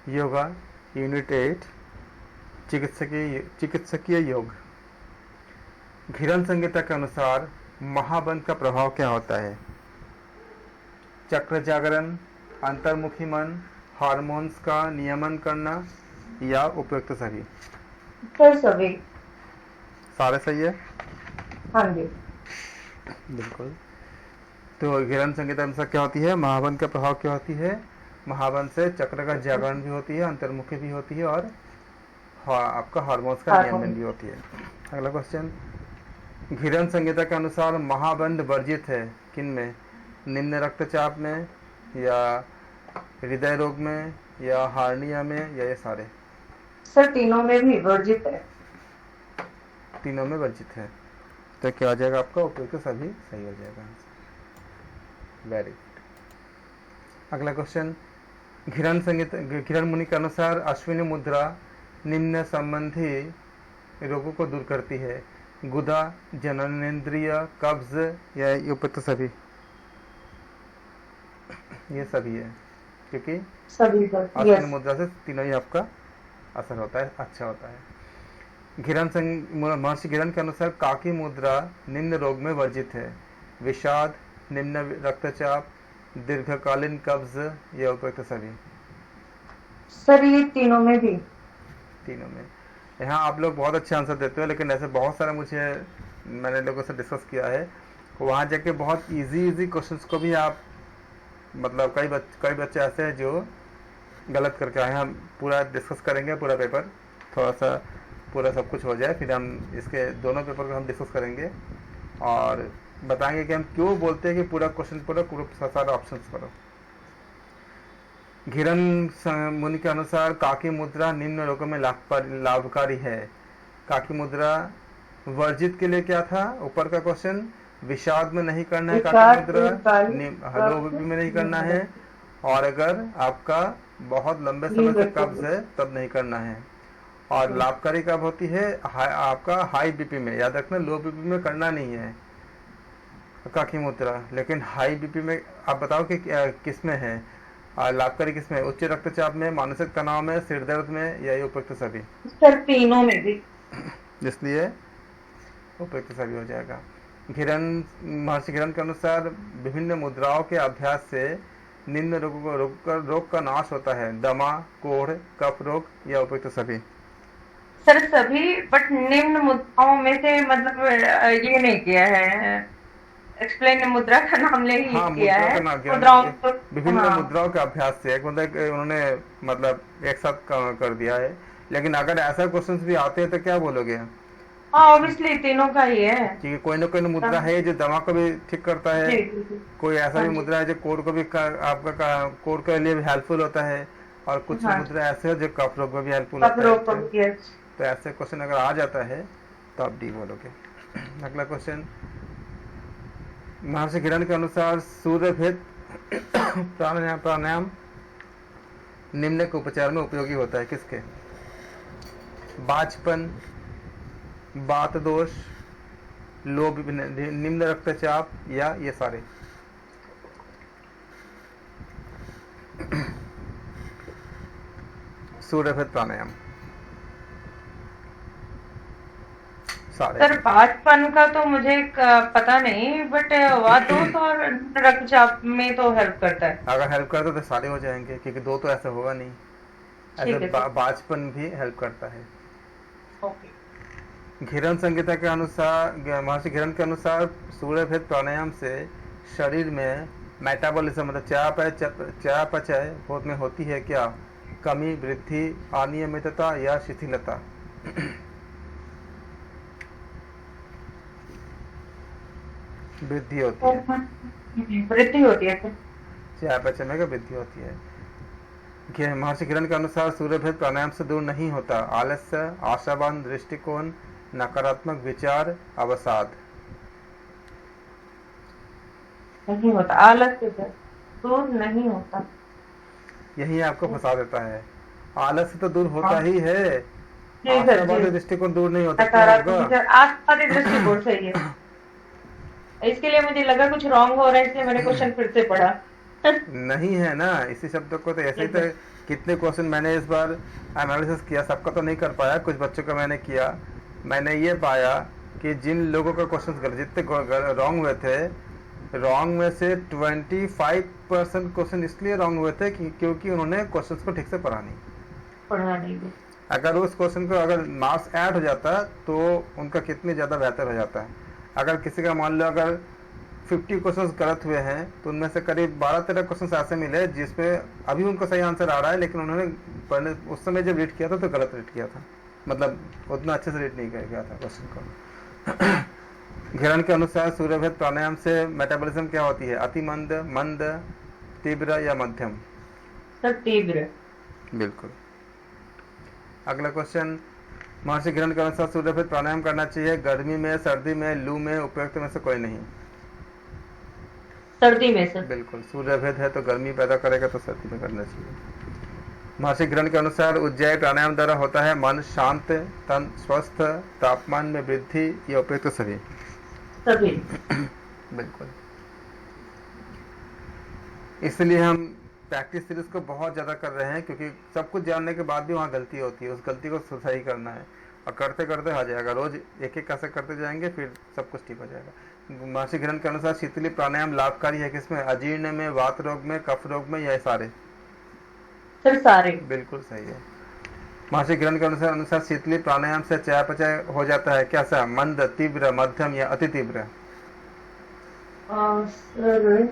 Yoga unit 8 चिकित्सकीय योग। घिरन संहिता के अनुसार महाबंध का प्रभाव क्या होता है? चक्र जागरण, अंतर्मुखी मन, हार्मोन्स का नियमन करना या उपयुक्त सभी? सर सभी। सारे सही है। हाँ जी बिल्कुल। तो घिरन संहिता अनुसार क्या होती है? महाबंध का प्रभाव क्या होती है? महाबंध से चक्र का जागरण भी होती है, अंतर्मुखी भी होती है और आपका हार्मोन्स का नियमन भी होती है। अगला क्वेश्चन, घिरन संहिता के अनुसार महाबंध वर्जित है किन में? निम्न रक्तचाप में या हृदय रोग में या हार्निया में या ये सारे? सर तीनों में भी वर्जित है। तीनों में वर्जित है। तो क्या हो जाएगा आपका? उपयुक्त सभी सही हो जाएगा। Very good. अगला क्वेश्चन, घिरन संहिता घिरन मुनि के अनुसार अश्विनी मुद्रा निम्न संबंधी रोगों को दूर करती है? गुदा, जननेंद्रिय, कब्ज या उपयुक्त सभी? ये सभी है, क्योंकि सभी अश्विनी मुद्रा से तीनों ही आपका असर होता है, अच्छा होता है। महर्षि घिरन के अनुसार काकी मुद्रा निम्न रोग में वर्जित है? विषाद, निम्न रक्तचाप, दीर्घकालीन कब्ज या उपयुक्त सभी? सर ये तीनों में भी। तीनों में। यहाँ आप लोग बहुत अच्छे आंसर देते हो, लेकिन ऐसे बहुत सारा मैंने लोगों से डिस्कस किया है, वहाँ जाके बहुत इजी क्वेश्चंस को भी आप मतलब कई बच्चे ऐसे हैं जो गलत करके आए हैं। हम पूरा डिस्कस करेंगे, पूरा पेपर थोड़ा सा पूरा सब कुछ हो जाए, फिर हम इसके दोनों पेपर को हम डिस्कस करेंगे और बताएंगे कि हम क्यों बोलते हैं कि पूरा क्वेश्चन पूरा सारा ऑप्शंस करो। घिरन मुनि के अनुसार काकी मुद्रा निम्न रोगों में लाभकारी है। काकी मुद्रा वर्जित के लिए क्या था? ऊपर का क्वेश्चन, विषाद में नहीं करना है काकी मुद्रा, लो बीपी में नहीं करना है, और अगर आपका बहुत लंबे समय से कब्ज है तब नहीं करना है। और लाभकारी कब होती है? आपका हाई बीपी में। याद रखना, लो बीपी में करना नहीं है काकी मुद्रा, लेकिन हाई बीपी में आप बताओ कि किस में है लाभकारी? किसमें? उच्च रक्तचाप में, मानसिक तनाव में, सिर दर्द में या उपयुक्त सभी? सर तीनों में भी। इसलिए उपयुक्त सभी हो जाएगा। महर्षि घिरन के अनुसार विभिन्न मुद्राओं के अभ्यास से निम्न रोग का नाश होता है? दमा, कोढ़, कफ रोग या उपयुक्त सभी? सर सभी, बट निम्न मुद्राओं में से मतलब ये नहीं किया है, एक्सप्लेन मुद्रा का नाम ले ही किया है। विभिन्न मुद्राओं के अभ्यास से मतलब उन्होंने मतलब एक साथ कर दिया है। लेकिन अगर ऐसा क्वेश्चन भी आते हैं तो क्या बोलोगे? हाँ ऑब्वियसली तीनों का ही है, क्योंकि कोई ना कोई मुद्रा है जो दमा को भी ठीक करता है, कोई ऐसा भी मुद्रा है जो कोढ़ को भी आपका कोढ़ के लिए भी हेल्पफुल होता है, और कुछ मुद्रा ऐसे है जो कफ रोग में भी हेल्पफुल होता है। तो ऐसे क्वेश्चन अगर आ जाता है तो आप डी बोलोगे। अगला क्वेश्चन, महर्षि घिरन के अनुसार सूर्यभेद प्राणायाम निम्न के उपचार में उपयोगी होता है? किसके? बाजपन, बात दोष, निम्न रक्तचाप या ये सारे? सूर्यभेद प्राणायाम सारे। सर बाजपन का तो मुझे पता नहीं, बट वातोष और रक्तचाप में तो हेल्प करता है। अगर हेल्प करता तो सारे हो जाएंगे, क्योंकि दो तो ऐसा होगा नहीं। ऐसे बाजपन भी हेल्प करता है। घिरन संहिता के अनुसार, महर्षि घिरन के अनुसार सूर्यभेद प्राणायाम से शरीर में मेटाबॉलिज्म मतलब चयापचय में होती है क्या? कमी, वृद्धि, अनियमितता या शिथिलता? वृद्धि होती है। वृद्धि होती है। चयापचय में वृद्धि होती है। महर्षि घिरन के अनुसार सूर्यभेद प्राणायाम से दूर नहीं होता आलस्य, आशावान दृष्टिकोण, नकारात्मक विचार, अवसाद? नहीं होता, आलस्य से दूर नहीं होता। यही आपको फंसा देता है। आलस्य तो दूर होता ही है, आशावादी दृष्टिकोण दूर नहीं होता। आशावादी दृष्टिकोण सही है। इसके लिए मुझे लगा कुछ रॉन्ग हो रहा है, इसलिए मैंने क्वेश्चन फिर से पढ़ा। नहीं है ना, इसी शब्द को तो ऐसे ही तो कितने क्वेश्चन मैंने इस बार एनालिसिस किया, सबका तो नहीं कर पाया, कुछ बच्चों का मैंने किया। मैंने ये पाया कि जिन लोगों का क्वेश्चन गलत, जितने रॉन्ग हुए थे, रॉन्ग में से 25% क्वेश्चन इसलिए रॉन्ग हुए थे क्योंकि उन्होंने क्वेश्चंस को ठीक से पढ़ा नहीं। अगर उस क्वेश्चन को अगर मार्क्स ऐड हो जाता तो उनका कितने ज़्यादा बेहतर हो जाता है। अगर किसी का मान लो अगर 50 क्वेश्चंस गलत हुए हैं तो उनमें से करीब 12-13 क्वेश्चंस ऐसे मिले जिसमें अभी उनको सही आंसर आ रहा है, लेकिन उन्होंने पहले उस समय जब रीड किया था तो गलत रीड किया था, मतलब उतना अच्छे से रीड नहीं किया था क्वेश्चन को। घिरण के अनुसार सूर्यभेद प्राणायाम से मेटाबॉलिज्म क्या होती है? अति मंद, मंद, तीव्र या मध्यम? सर तीव्र। बिल्कुल। अगला क्वेश्चन, महर्षि घिरण के अनुसार सूर्यभेद प्राणायाम करना चाहिए गर्मी में, सर्दी में, लू में, उपयुक्त में से कोई नहीं? सर्दी में सर। बिल्कुल, सूर्यभेद है तो गर्मी पैदा करेगा तो सर्दी में करना चाहिए। महर्षि घिरण के अनुसार उज्जैय प्राणायाम द्वारा होता है मन शांत, तन स्वस्थ, तापमान में वृद्धि या उपयुक्त सभी? बिल्कुल। इसलिए हम प्रैक्टिस सीरीज को बहुत ज़्यादा कर रहे हैं क्योंकि सब कुछ जानने के बाद भी वहाँ गलती होती है, उस गलती को सही करना है और करते करते आ जाएगा। रोज एक एक कैसे करते जाएंगे फिर सब कुछ ठीक हो जाएगा। महर्षि घिरण के अनुसार शीतली प्राणायाम लाभकारी है किसमें? अजीर्ण में, वात रोग में, कफ रोग में या सारे? सर सारे। बिल्कुल सही है। महर्षि घिरण के अनुसार शीतली प्राणायाम से चयापचय हो जाता है कैसा? मंद, तीव्र, मध्यम या अति तीव्र? सर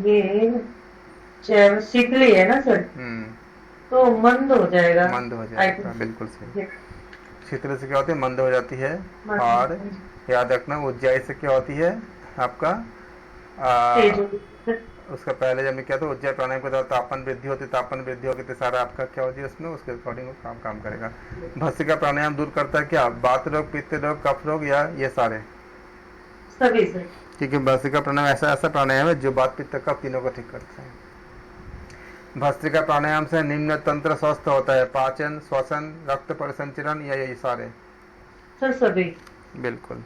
ये शीतली है ना सर, तो मंद हो जाएगा। मंद हो जाएगा, बिल्कुल सही। शीतली से क्या होती है? मंद हो जाती है। और याद रखना उज्जैय से क्या होती है आपका उसका पहले जब मैं क्या था उज्जैय प्राणायाम के द्वारा तापमान वृद्धि होती है, तापमान वृद्धि होगी तो सारा आपका क्या होती है उसमें उसके अकॉर्डिंग काम करेगा। भस्त्रिका प्राणायाम दूर करता है क्या? वात रोग, पित्त रोग, कफ रोग या ये सारे? सभी सर। क्योंकि भस्त्रिका प्राणायाम ऐसा प्राणायाम है जो वात, पित्त, कफ तीनों को ठीक करता है। भस्त्रिका प्राणायाम से निम्न तंत्र स्वस्थ होता है, पाचन, श्वसन, रक्त परिसंचरण या ये सारे? सर सभी। बिल्कुल।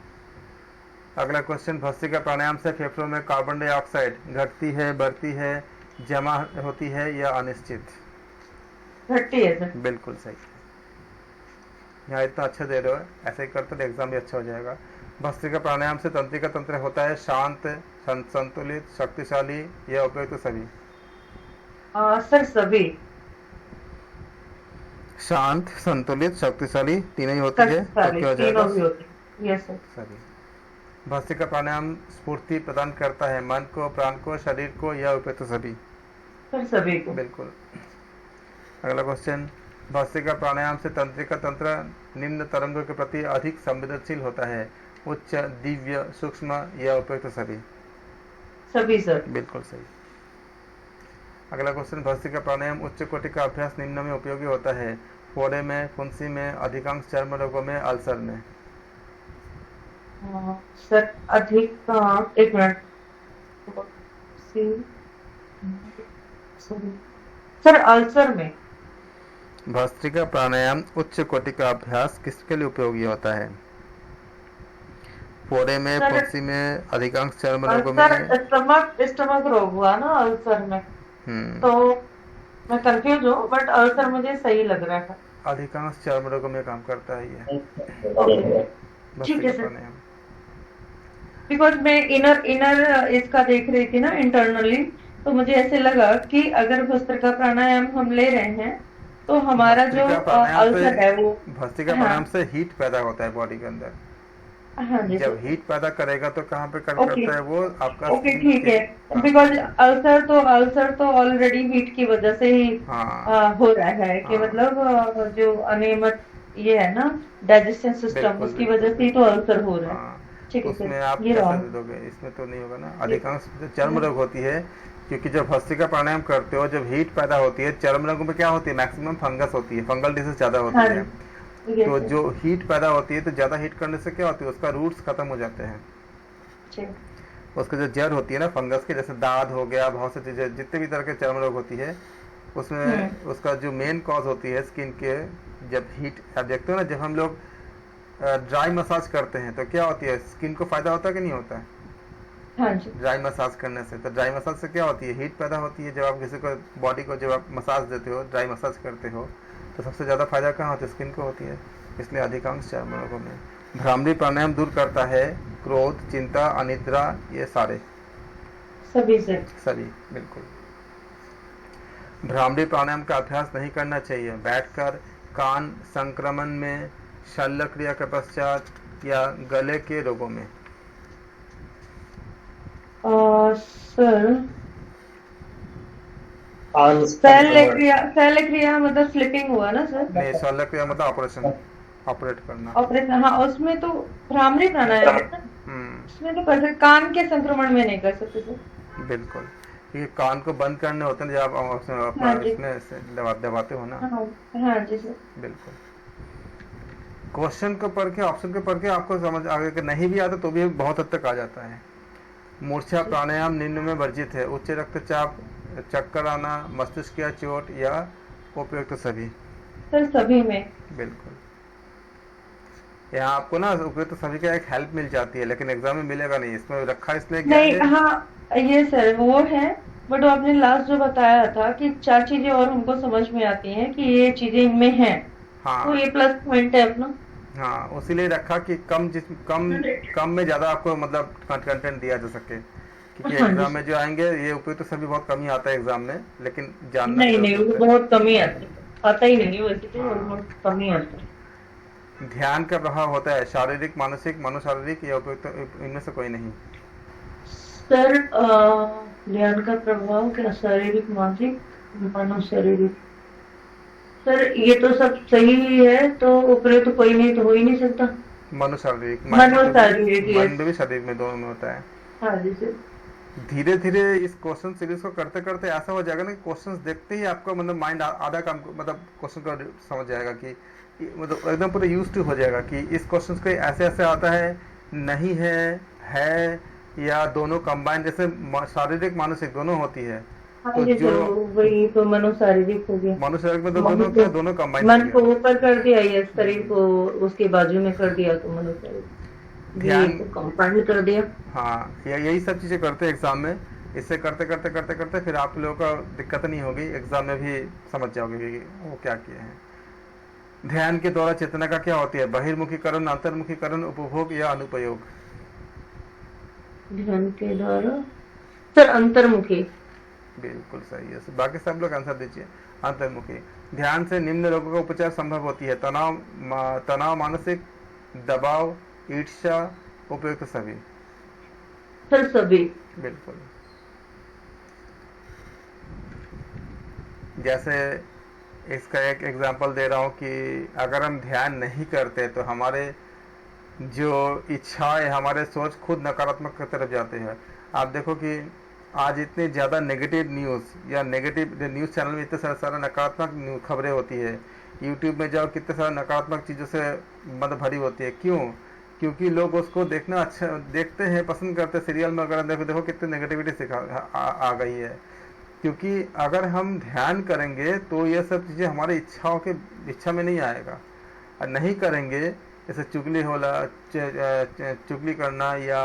अगला क्वेश्चन, भस्त्रिका प्राणायाम से फेफड़ों में कार्बन डाइऑक्साइड घटती है, बढ़ती है, जमा होती है या अनिश्चित? घटती है सर। बिल्कुल सही। यहाँ इतना अच्छा दे रहे हो, ऐसे ही करते तो एग्जाम भी अच्छा हो जाएगा। भस्त्रिका प्राणायाम से तंत्रिका तंत्र होता है शांत, संतुलित, शक्तिशाली या उपयुक्त सभी? सर सभी। शांत, संतुलित, शक्तिशाली तीनों ही होती है तो क्या हो जाएगा? Yes sir. सभी। भस्त्रिका प्राणायाम स्फूर्ति प्रदान करता है मन को, प्राण को, शरीर को या उपयुक्त सभी? सर सभी को। बिल्कुल। अगला क्वेश्चन, भस्त्रिका प्राणायाम से तंत्रिका तंत्र निम्न तरंगों के प्रति अधिक संवेदनशील होता है, उच्च, दिव्य, सूक्ष्म या उपयुक्त सभी? सभी सर। बिल्कुल सही। अगला क्वेश्चन, भस्त्रिका प्राणायाम उच्च कोटि का अभ्यास निम्न में उपयोगी होता है, फोड़े में, फुंसी में, अधिकांश चर्म रोगों में, अल्सर में? सर अधिक एक मिनट सर अल्सर में। भस्त्रिका प्राणायाम उच्च कोटि का अभ्यास किसके लिए उपयोगी होता है? फोड़े में, फुंसी में, अधिकांश चर्म रोगों में? स्टमक रोग हुआ ना अल्सर में, तो मैं कंफ्यूज हूँ बट अल्सर मुझे सही लग रहा था। अधिकांश चर्म रोगों में काम करता है ये। ठीक है सर। बिकॉज मैं इनर इसका देख रही थी ना इंटरनली, तो मुझे ऐसे लगा कि अगर भस्त्रिका प्राणायाम हम ले रहे हैं तो हमारा जो अल्सर है वो भस्त्रिका प्राणायाम से हीट पैदा होता है बॉडी के अंदर। हाँ जी। जब हीट पैदा करेगा तो कहाँ पे करता है वो आपका? ओके ठीक है। बिकॉज अल्सर तो ऑलरेडी हीट की वजह से ही हो रहा है कि मतलब जो अनियमित ये है ना डाइजेशन सिस्टम, उसकी वजह से ही तो अल्सर हो रहा है। ठीक है, उसमें आप कैसे दे दोगे? इसमें तो नहीं होगा ना। अधिकांश चर्म रोग होती है क्योंकि जब भस्त्रिका प्राणायाम करते हो जब हीट पैदा होती है, चर्म रोगों में क्या होती है? मैक्सिमम फंगस होती है, फंगल डिसीज ज्यादा होती है। तो जो हीट पैदा होती है तो ज्यादा हीट करने से क्या होती है? उसका रूट्स खत्म हो जाते हैं। उसकी जो जड़ होती है ना फंगस की, जैसे दाद हो गया, बहुत सी चीजें जितने भी तरह के चर्म रोग होती है उसमें उसका जो मेन कॉज होती है स्किन के, जब हीट आप देखते हो ना, जब हम लोग ड्राई मसाज करते हैं तो क्या होती है? स्किन को फायदा होता है कि नहीं होता है? हाँ जी। ड्राई मसाज करने से। तो ड्राई मसाज से क्या होती है, हीट पैदा होती है। जब आप किसी को बॉडी को जब आप मसाज देते हो, ड्राई मसाज करते हो, तो सबसे ज़्यादा फायदा कहाँ होता है, स्किन को होती है। इसलिए अधिकांश लोगों में भ्रामरी प्राणायाम दूर करता है क्रोध, चिंता, अनिद्रा, ये सारे सभी से। सभी बिल्कुल। भ्रामरी प्राणायाम का अभ्यास नहीं करना चाहिए बैठकर, कान संक्रमण में, शल्य क्रिया के पश्चात या गले के रोगों में। सर शल्य क्रिया मतलब स्लिपिंग हुआ ना सर? नहीं, शल्य क्रिया मतलब ऑपरेशन, ऑपरेट करना। ऑपरेशन, हाँ, उसमें तो भ्रामरी प्राणायाम है ना, उसमें तो कर सकते, कान के संक्रमण में नहीं कर सकते सर। बिल्कुल, क्योंकि कान को बंद करने होते हैं जब आप हाँ जी। इसमें से दबाते हो ना। हाँ, हाँ जी सर। बिल्कुल। क्वेश्चन को पढ़ के, ऑप्शन को पढ़ के आपको समझ आगे कि नहीं भी आता तो भी बहुत हद तक आ जाता है। मूर्छा प्राणायाम निम्न में वर्जित है, उच्च रक्तचाप, चक्कर आना, मस्तिष्क या चोट या उपयुक्त सभी। सर सभी में। बिल्कुल। यहाँ आपको ना उपयुक्त सभी का एक हेल्प मिल जाती है, लेकिन एग्जाम में मिलेगा नहीं, इसमें रखा इसलिए क्या नहीं, है। हाँ ये सर वो है, बट आपने लास्ट जो बताया था कि 4 चीजें और हमको समझ में आती हैं कि ये चीजें इनमें हैं, तो हाँ ये प्लस पॉइंट है अपना। हाँ, उसीलिए रखा कि कम में ज्यादा आपको मतलब कंटेंट दिया जा सके, क्योंकि हाँ एग्जाम जी। में जो आएंगे ये उपयुक्त सभी बहुत कम ही आता है एग्जाम में, लेकिन जानना नहीं तो नहीं, वो उपयुक्त है। बहुत कम ही आता ही नहीं है वैसे तो, हाँ। ऑलमोस्ट कम ही आता है। ध्यान का प्रभाव होता है शारीरिक, मानसिक, मनोशारीरिक या उपयुक्त, इनमें से कोई नहीं। सर ध्यान का प्रभाव क्या, शारीरिक, मानसिक, मनोशारीरिक? सर ये तो सब सही ही है, तो ऊपर तो कोई नहीं, तो हो ही नहीं सकता। मनोशारीरिक, मनोशारीरिक, मन यस। में भी शरीर में, दोनों में होता है। हाँ जी सर। धीरे धीरे इस क्वेश्चन सीरीज को करते करते ऐसा हो जाएगा ना कि क्वेश्चंस देखते ही आपका मतलब माइंड आधा काम मतलब क्वेश्चन का समझ जाएगा कि मतलब एकदम पूरा यूज टू हो जाएगा कि इस क्वेश्चन को ऐसे ऐसे आता है, नहीं है या दोनों कंबाइन, जैसे शारीरिक मानसिक दोनों होती है। हाँ तो जी जो सर, वही तो मनोशारीरिक हो गया। मनुशारीरिक में तो मन दोनों को, दोनों कंबाइन मन हो को गया। ऊपर कर दिया या शरीर को उसके बाजू में कर दिया तो मनोशारीरिक, ध्यान, ये कंपाउंड कर दिया। हाँ, यही सब चीजें करते हैं एग्जाम में। इससे करते करते करते करते फिर आप लोगों का दिक्कत नहीं होगी, एग्जाम में भी समझ जाओगे कि वो क्या किए हैं। ध्यान के द्वारा चेतना का क्या होती है, बहिर्मुखीकरण, अंतर्मुखीकरण, उपभोग या अनुपयोग। ध्यान के द्वारा सर अंतर्मुखी। बिल्कुल सही है, बाकी सब लोग आंसर दीजिए। अंतर्मुखी। ध्यान से निम्न रोगों का उपचार संभव होती है, तनाव, मानसिक दबाव, ईर्ष्या, उपयुक्त सभी। सर सभी। बिल्कुल। जैसे इसका एक एग्जांपल दे रहा हूँ कि अगर हम ध्यान नहीं करते तो हमारे जो इच्छाएं, हमारे सोच खुद नकारात्मक की तरफ जाते हैं। आप देखो कि आज इतनी ज़्यादा नेगेटिव न्यूज़ या नेगेटिव न्यूज़ चैनल में इतने सारे नकारात्मक खबरें होती है। यूट्यूब में जाओ, कितने सारे नकारात्मक चीज़ों से मतलब भरी होती है। क्यों? क्योंकि लोग उसको देखना अच्छा देखते हैं, पसंद करते हैं। सीरियल में अगर देखो देखो कितनी नेगेटिविटी सिखा आ गई है। क्योंकि अगर हम ध्यान करेंगे तो ये सब चीज़ें हमारी इच्छा में नहीं आएगा, और नहीं करेंगे जैसे चुगली होला, चुगली करना या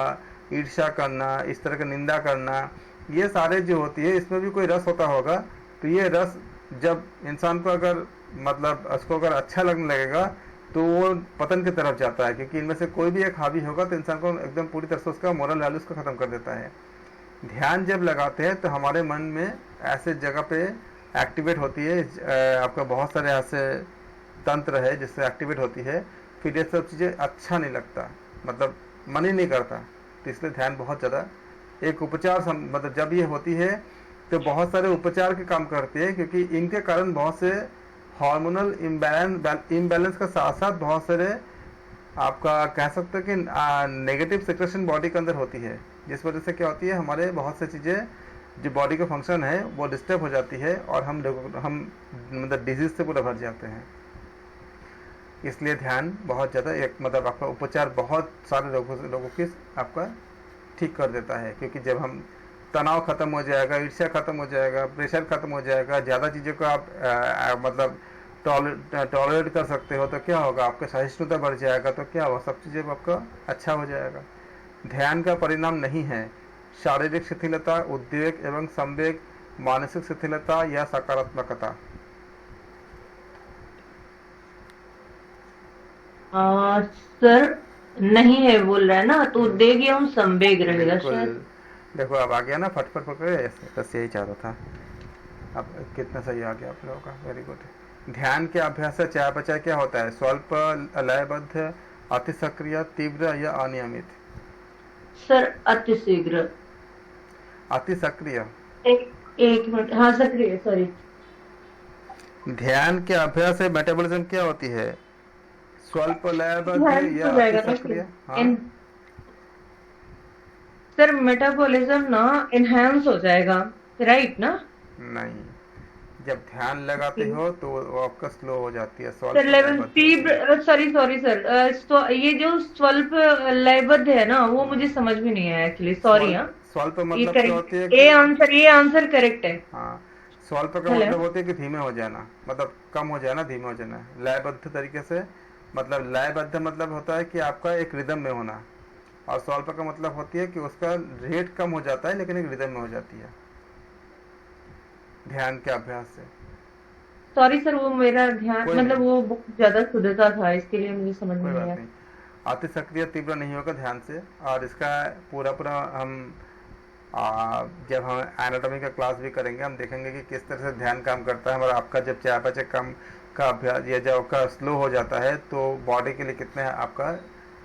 ईर्ष्या करना, इस तरह का निंदा करना, ये सारे जो होती है इसमें भी कोई रस होता होगा। तो ये रस जब इंसान को अगर मतलब उसको अगर अच्छा लगने लगेगा तो वो पतन की तरफ जाता है, क्योंकि इनमें से कोई भी एक हावी होगा तो इंसान को एकदम पूरी तरह से उसका मोरल वैल्यूज को ख़त्म कर देता है। ध्यान जब लगाते हैं तो हमारे मन में ऐसे जगह पे एक्टिवेट होती है, आपका बहुत सारे ऐसे तंत्र है जिससे एक्टिवेट होती है। फिर ये सब चीज़ें अच्छा नहीं लगता, मतलब मन ही नहीं करता। तो इसलिए ध्यान बहुत ज़्यादा एक उपचार मतलब जब ये होती है तो बहुत सारे उपचार के काम करती है, क्योंकि इनके कारण बहुत से हार्मोनल इम्बैलेंस का साथ साथ बहुत सारे आपका कह सकते हैं कि नेगेटिव सिक्रेशन बॉडी के अंदर होती है, जिस वजह से क्या होती है हमारे बहुत से चीज़ें जो बॉडी का फंक्शन है वो डिस्टर्ब हो जाती है और हम मतलब डिजीज से पूरा भर जाते हैं। इसलिए ध्यान बहुत ज़्यादा एक मतलब आपका उपचार बहुत सारे लोगों की आपका ठीक कर देता है। क्योंकि जब हम तनाव ख़त्म हो जाएगा, ईर्ष्या ख़त्म हो जाएगा, प्रेशर ख़त्म हो जाएगा, ज़्यादा चीज़ों को आप मतलब टॉलरेट कर सकते हो तो क्या होगा, आपका सहिष्णुता बढ़ जाएगा, तो क्या होगा, सब चीज़ें आपका अच्छा हो जाएगा। ध्यान का परिणाम नहीं है शारीरिक शिथिलता, उद्वेग एवं संवेग, मानसिक शिथिलता या सकारात्मकता? सर नहीं है बोल रहा है ना, तो उद्वेग एवं संवेग रहेगा बिल्कुल। शायद। देखो अब आ गया ना, फटफट पकड़े ऐसे, बस यही चाह रहा था। अब कितना सही आ गया आप लोगों का, वेरी गुड। ध्यान के अभ्यास से चयापचय क्या होता है? स्वल्प, लयबद्ध, अति सक्रिय, तीव्र या अनियमित? सर अति शीघ्र। अति सक्रिय। एक एक मिनट, हाँ सक्रिय, सॉरी। ध्यान के अभ्यास से मेटाबॉलिज्म क्या होती है? स्वल्प, लयबद्ध ध्यान या हो जाएगा अति ना सक्रिय? हाँ, इन सर मेटाबॉलिज्म ना इनहेंस हो जाएगा, राइट ना? नहीं, जब ध्यान लगाते हो तो वो आपका स्लो हो जाती है, स्वल्प सर लेवल लयबद्ध होती है। तीव्र, सॉरी सॉरी सर, ये जो स्वल्प लयबद्ध है ना, वो मुझे समझ में नहीं आया एक्चुअली, सॉरी। हाँ, स्वल्प ये मतलब क्या होती है करेक्ट, ये कि आंसर, ये आंसर करेक्ट है। हाँ, स्वल्प का हेलो। मतलब होता है कि धीमे हो जाना, मतलब कम हो जाना, धीमे हो जाना। लयबद्ध तरीके से, मतलब लयबद्ध मतलब होता है कि आपका एक रिदम में होना, और स्वल्प का मतलब होती है कि उसका रेट कम हो जाता है लेकिन एक रिदम में हो जाती है ध्यान के अभ्यास से। सॉरी सर, वो मेरा ध्यान कोई मतलब नहीं, वो बहुत ज्यादा शुद्धता था, इसके लिए मुझे समझ में कोई नहीं बात आया। नहीं। अति सक्रिय तीव्र नहीं होगा ध्यान से, और इसका पूरा पूरा हम जब हम एनाटॉमी का क्लास भी करेंगे, हम देखेंगे कि किस तरह से ध्यान काम करता है। और आपका जब चयापचय कम का अभ्यास या जब आपका स्लो हो जाता है तो बॉडी के लिए कितना आपका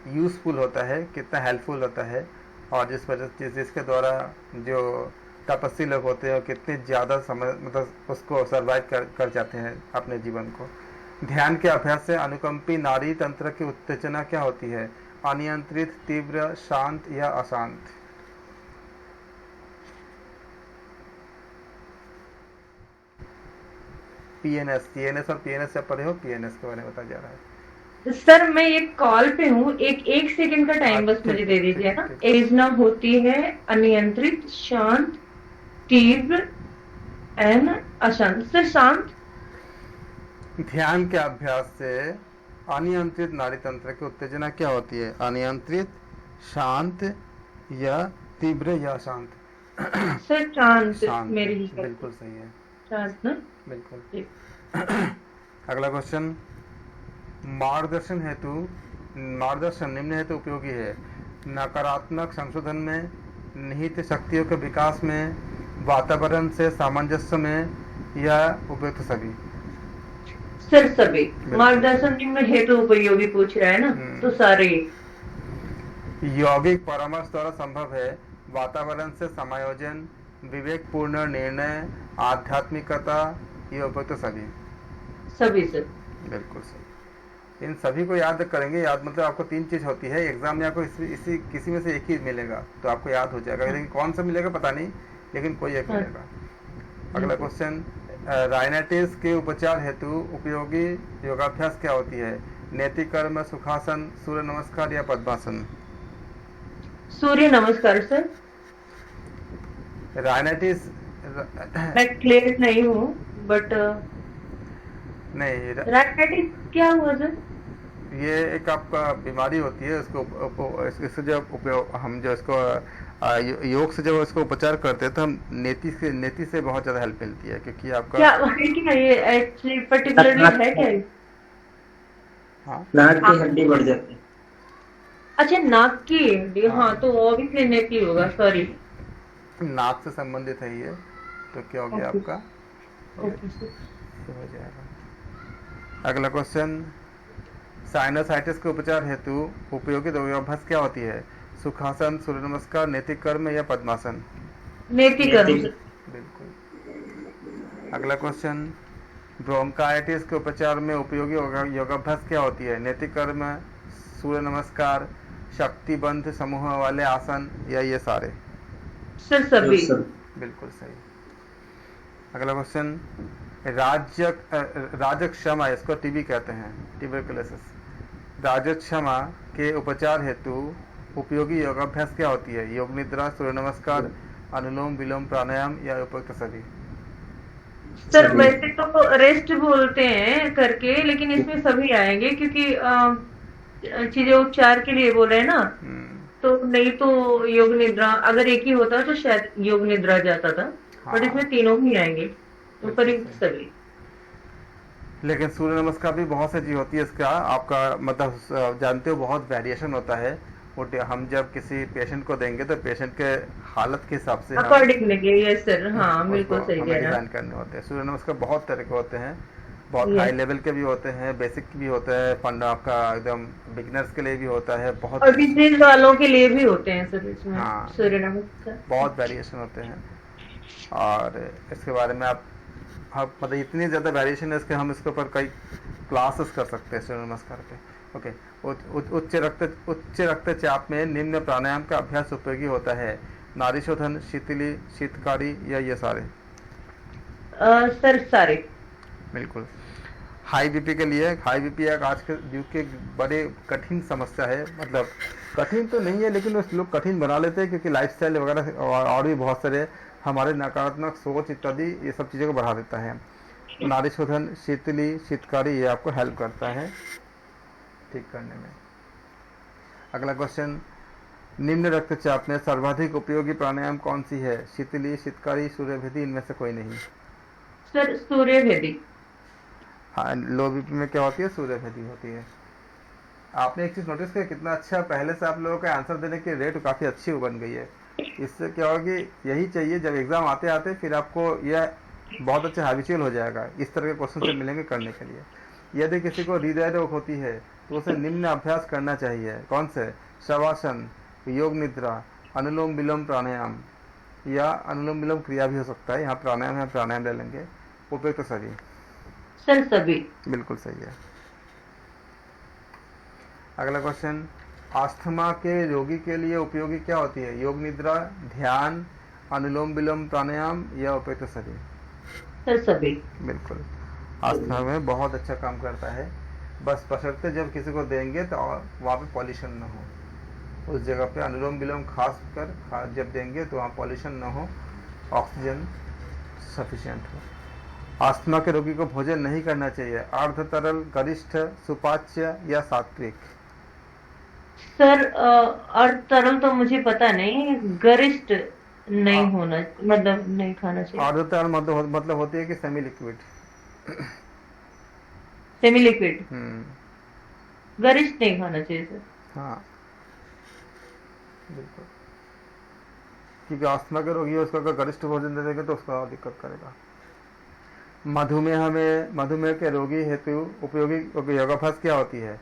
यूज़फुल होता है, कितना हेल्पफुल होता है, और जिस वजह जिसके द्वारा जो तपस्वी लोग होते हैं कितने ज़्यादा समय मतलब उसको सर्वाइव कर जाते हैं अपने जीवन को। ध्यान के अभ्यास से अनुकंपी नाड़ी तंत्र की उत्तेजना क्या होती है? अनियंत्रित, तीव्र, शांत या अशांत? पीएनएस, टीएनएस और पीएनएस से पढ़े हो? पीएनएस के बारे में बताया जा रहा है। सर मैं ये कॉल पे हूँ, एक सेकंड का टाइम बस मुझे दे दीजिए ना। योजना होती है अनियंत्रित, शांत, तीव्र एंड अशांत। सर शांत। ध्यान के अभ्यास से अनियंत्रित नाड़ी तंत्र की उत्तेजना क्या होती है? अनियंत्रित, शांत या तीव्र या अशांत? सर शांत, शांत, मेरे हिसाब से बिल्कुल सही है, शांत ना। बिल्कुल। जी। अगला क्वेश्चन, मार्गदर्शन निम्न हेतु उपयोगी है? नकारात्मक संशोधन में, निहित शक्तियों के विकास में, वातावरण से सामंजस्य में या उपयुक्त सभी? सर सभी। मार्गदर्शन निम्न हेतु उपयोगी पूछ रहा है ना, तो सारे। यौगिक परामर्श द्वारा संभव है, वातावरण से समायोजन, विवेकपूर्ण निर्णय, आध्यात्मिकता या उपयुक्त सभी? सभी सर। बिल्कुल सही। इन सभी को याद करेंगे, याद मतलब आपको 3 चीज होती है एग्जाम में, आपको इसी किसी में से एक ही मिलेगा तो आपको याद हो जाएगा, लेकिन कौन सा मिलेगा पता नहीं, लेकिन कोई एक मिलेगा। अगला क्वेश्चन, राइनाइटिस के उपचार हेतु उपयोगी योगाभ्यास क्या होती है? नेतिकर्म, सुखासन, सूर्य नमस्कार या पद्मासन? सूर्य नमस्कार सर। राइनाइटिस मैं क्लियर नहीं हूँ बट नहीं, राइनाइटिस क्या हुआ सर? ये एक आपका बीमारी होती है, इसको जब उपयोग हम जो इसको योग से जब इसको उपचार करते हैं तो हम नेति से बहुत ज़्यादा हेल्प मिलती है, क्योंकि आपका क्या ये एक्चुअली पर्टिकुलरली है क्या? हाँ, नाक की हड्डी बढ़ जाती है। अच्छा नाक की हड्डी, हाँ तो ऑब्वियसली नेति होगा, सॉरी। नाक से संबंधित है ये, तो क्या हो गया आपका? Okay sir. हो जाएगा। अगला क्वेश्चन, साइनसाइटिस के उपचार हेतु उपयोगी योगाभ्यास क्या होती है? सुखासन, सूर्य नमस्कार, नेतिकर्म या पद्मासन? नेतिकर्म। बिल्कुल। अगला क्वेश्चन, ब्रोंकाइटिस के उपचार में उपयोगी योगाभ्यास क्या होती है? नेतिकर्म, सूर्य नमस्कार, शक्तिबंध समूह वाले आसन या ये सारे? सर सभी। बिल्कुल सही। अगला क्वेश्चन, राजक्षमा, इसको टीबी कहते हैं, ट्यूबरकुलोसिस। राजक्षमा के उपचार हेतु उपयोगी योगाभ्यास क्या होती है? योग निद्रा, सूर्य नमस्कार, अनुलोम विलोम प्राणायाम या उपयुक्त सभी? सर वैसे तो रेस्ट बोलते हैं करके, लेकिन इसमें सभी आएंगे क्योंकि चीजें उपचार के लिए बोल रहे हैं ना, तो नहीं तो योग निद्रा, अगर एक ही होता तो शायद योग निद्रा जाता था, बट हाँ इसमें तीनों ही आएंगे, तो बिल्कुल करीब सही। सभी। लेकिन सूर्य नमस्कार भी बहुत सी चीज होती है इसका, आपका मतलब जानते हो बहुत वेरिएशन होता है। हम जब किसी पेशेंट को देंगे तो पेशेंट के हालत के हिसाब से हम अकॉर्डिंग लेंगे, यस सर, हाँ उसको बिल्कुल सही हमें कह रहे डिजाइन करने होते हैं। सूर्य नमस्कार बहुत तरह के होते हैं, बहुत हैं। हाई यस, लेवल के भी होते हैं, बेसिक भी होता है, फंड आपका एकदम बिगिनर्स के लिए भी होता है, बहुत और वेरिएशन बिजनेस होता है। वालों के लिए भी होते हैं सर इसमें हाँ सूर्य नमस्कार। बहुत वेरिएशन होते हैं। और इसके बारे में आप मतलब इतनी ज़्यादा वेरिएशन है इसके, हम इसके ऊपर कई क्लासेस कर सकते हैं सूर्य नमस्कार पे। ओके। उच्च रक्तचाप में निम्न प्राणायाम का अभ्यास उपयोगी होता है, नाड़ी शोधन, शीतली, शीतकारी या ये सारे? सर सारे। बिल्कुल। हाई बीपी के लिए, हाई बीपी एक आज के युग के बड़े कठिन समस्या है, मतलब कठिन तो नहीं है लेकिन उस लोग कठिन बना लेते हैं क्योंकि लाइफस्टाइल वगैरह और भी बहुत सारे हमारे नकारात्मक सोच इत्यादि ये सब चीज़ों को बढ़ा देता है। नाड़ी शोधन, शीतली, शीतकारी ये आपको हेल्प करता है ठीक करने में। अगला क्वेश्चन, निम्न रक्तचाप में सर्वाधिक उपयोगी प्राणायाम कौन सी है? शीतली, शीतकारी, सूर्यभेदी, इनमें से कोई नहीं। सर सूर्य भेदी। हाँ, लो बीपी में क्या होती है? सूर्यभेदी होती है। आपने एक चीज नोटिस किया कितना अच्छा पहले से आप लोगों का आंसर देने की रेट काफी अच्छी बन गई है। इससे क्या होगी, यही चाहिए जब एग्जाम आते आते फिर आपको यह बहुत अच्छा हैबिचुअल हो जाएगा, इस तरह के क्वेश्चन से मिलेंगे करने के लिए। यदि किसी को हृदय रोग होती है तो उसे निम्न अभ्यास करना चाहिए, कौन से? शवासन, योग निद्रा, अनुलोम विलोम प्राणायाम या अनुलोम विलोम क्रिया भी हो सकता है। यहाँ प्राणायाम है, प्राणायाम ले लेंगे। उपयुक्त तो सभी सर सभी। बिल्कुल सही है। अगला क्वेश्चन, अस्थमा के रोगी के लिए उपयोगी क्या होती है? योग निद्रा, ध्यान, अनुलोम विलोम प्राणायाम या उपयुक्त सभी? सर सभी। बिल्कुल। अस्थमा में बहुत अच्छा काम करता है, बस बशर्ते जब किसी को देंगे तो वहाँ पे पॉल्यूशन ना हो, उस जगह पे अनुलोम विलोम खास कर जब देंगे तो वहाँ पॉल्यूशन ना हो, ऑक्सीजन सफिशिएंट हो। अस्थमा के रोगी को भोजन नहीं करना चाहिए, अर्ध तरल, गरिष्ठ, सुपाच्य या सात्विक? सर और तरल तो मुझे पता नहीं, गरिष्ठ नहीं होना, मतलब नहीं खाना चाहिए। अर्ध तरल मतलब होती है कि semi liquid. Semi liquid. Hmm. गरिष्ठ नहीं खाना चाहिए सर। हाँ बिल्कुल, क्योंकि अस्थमा के रोगी है उसको अगर गरिष्ठ भोजन दे देंगे तो उसका दिक्कत करेगा। मधुमेह के रोगी हेतु उपयोगी योगाभ्यास क्या होती है?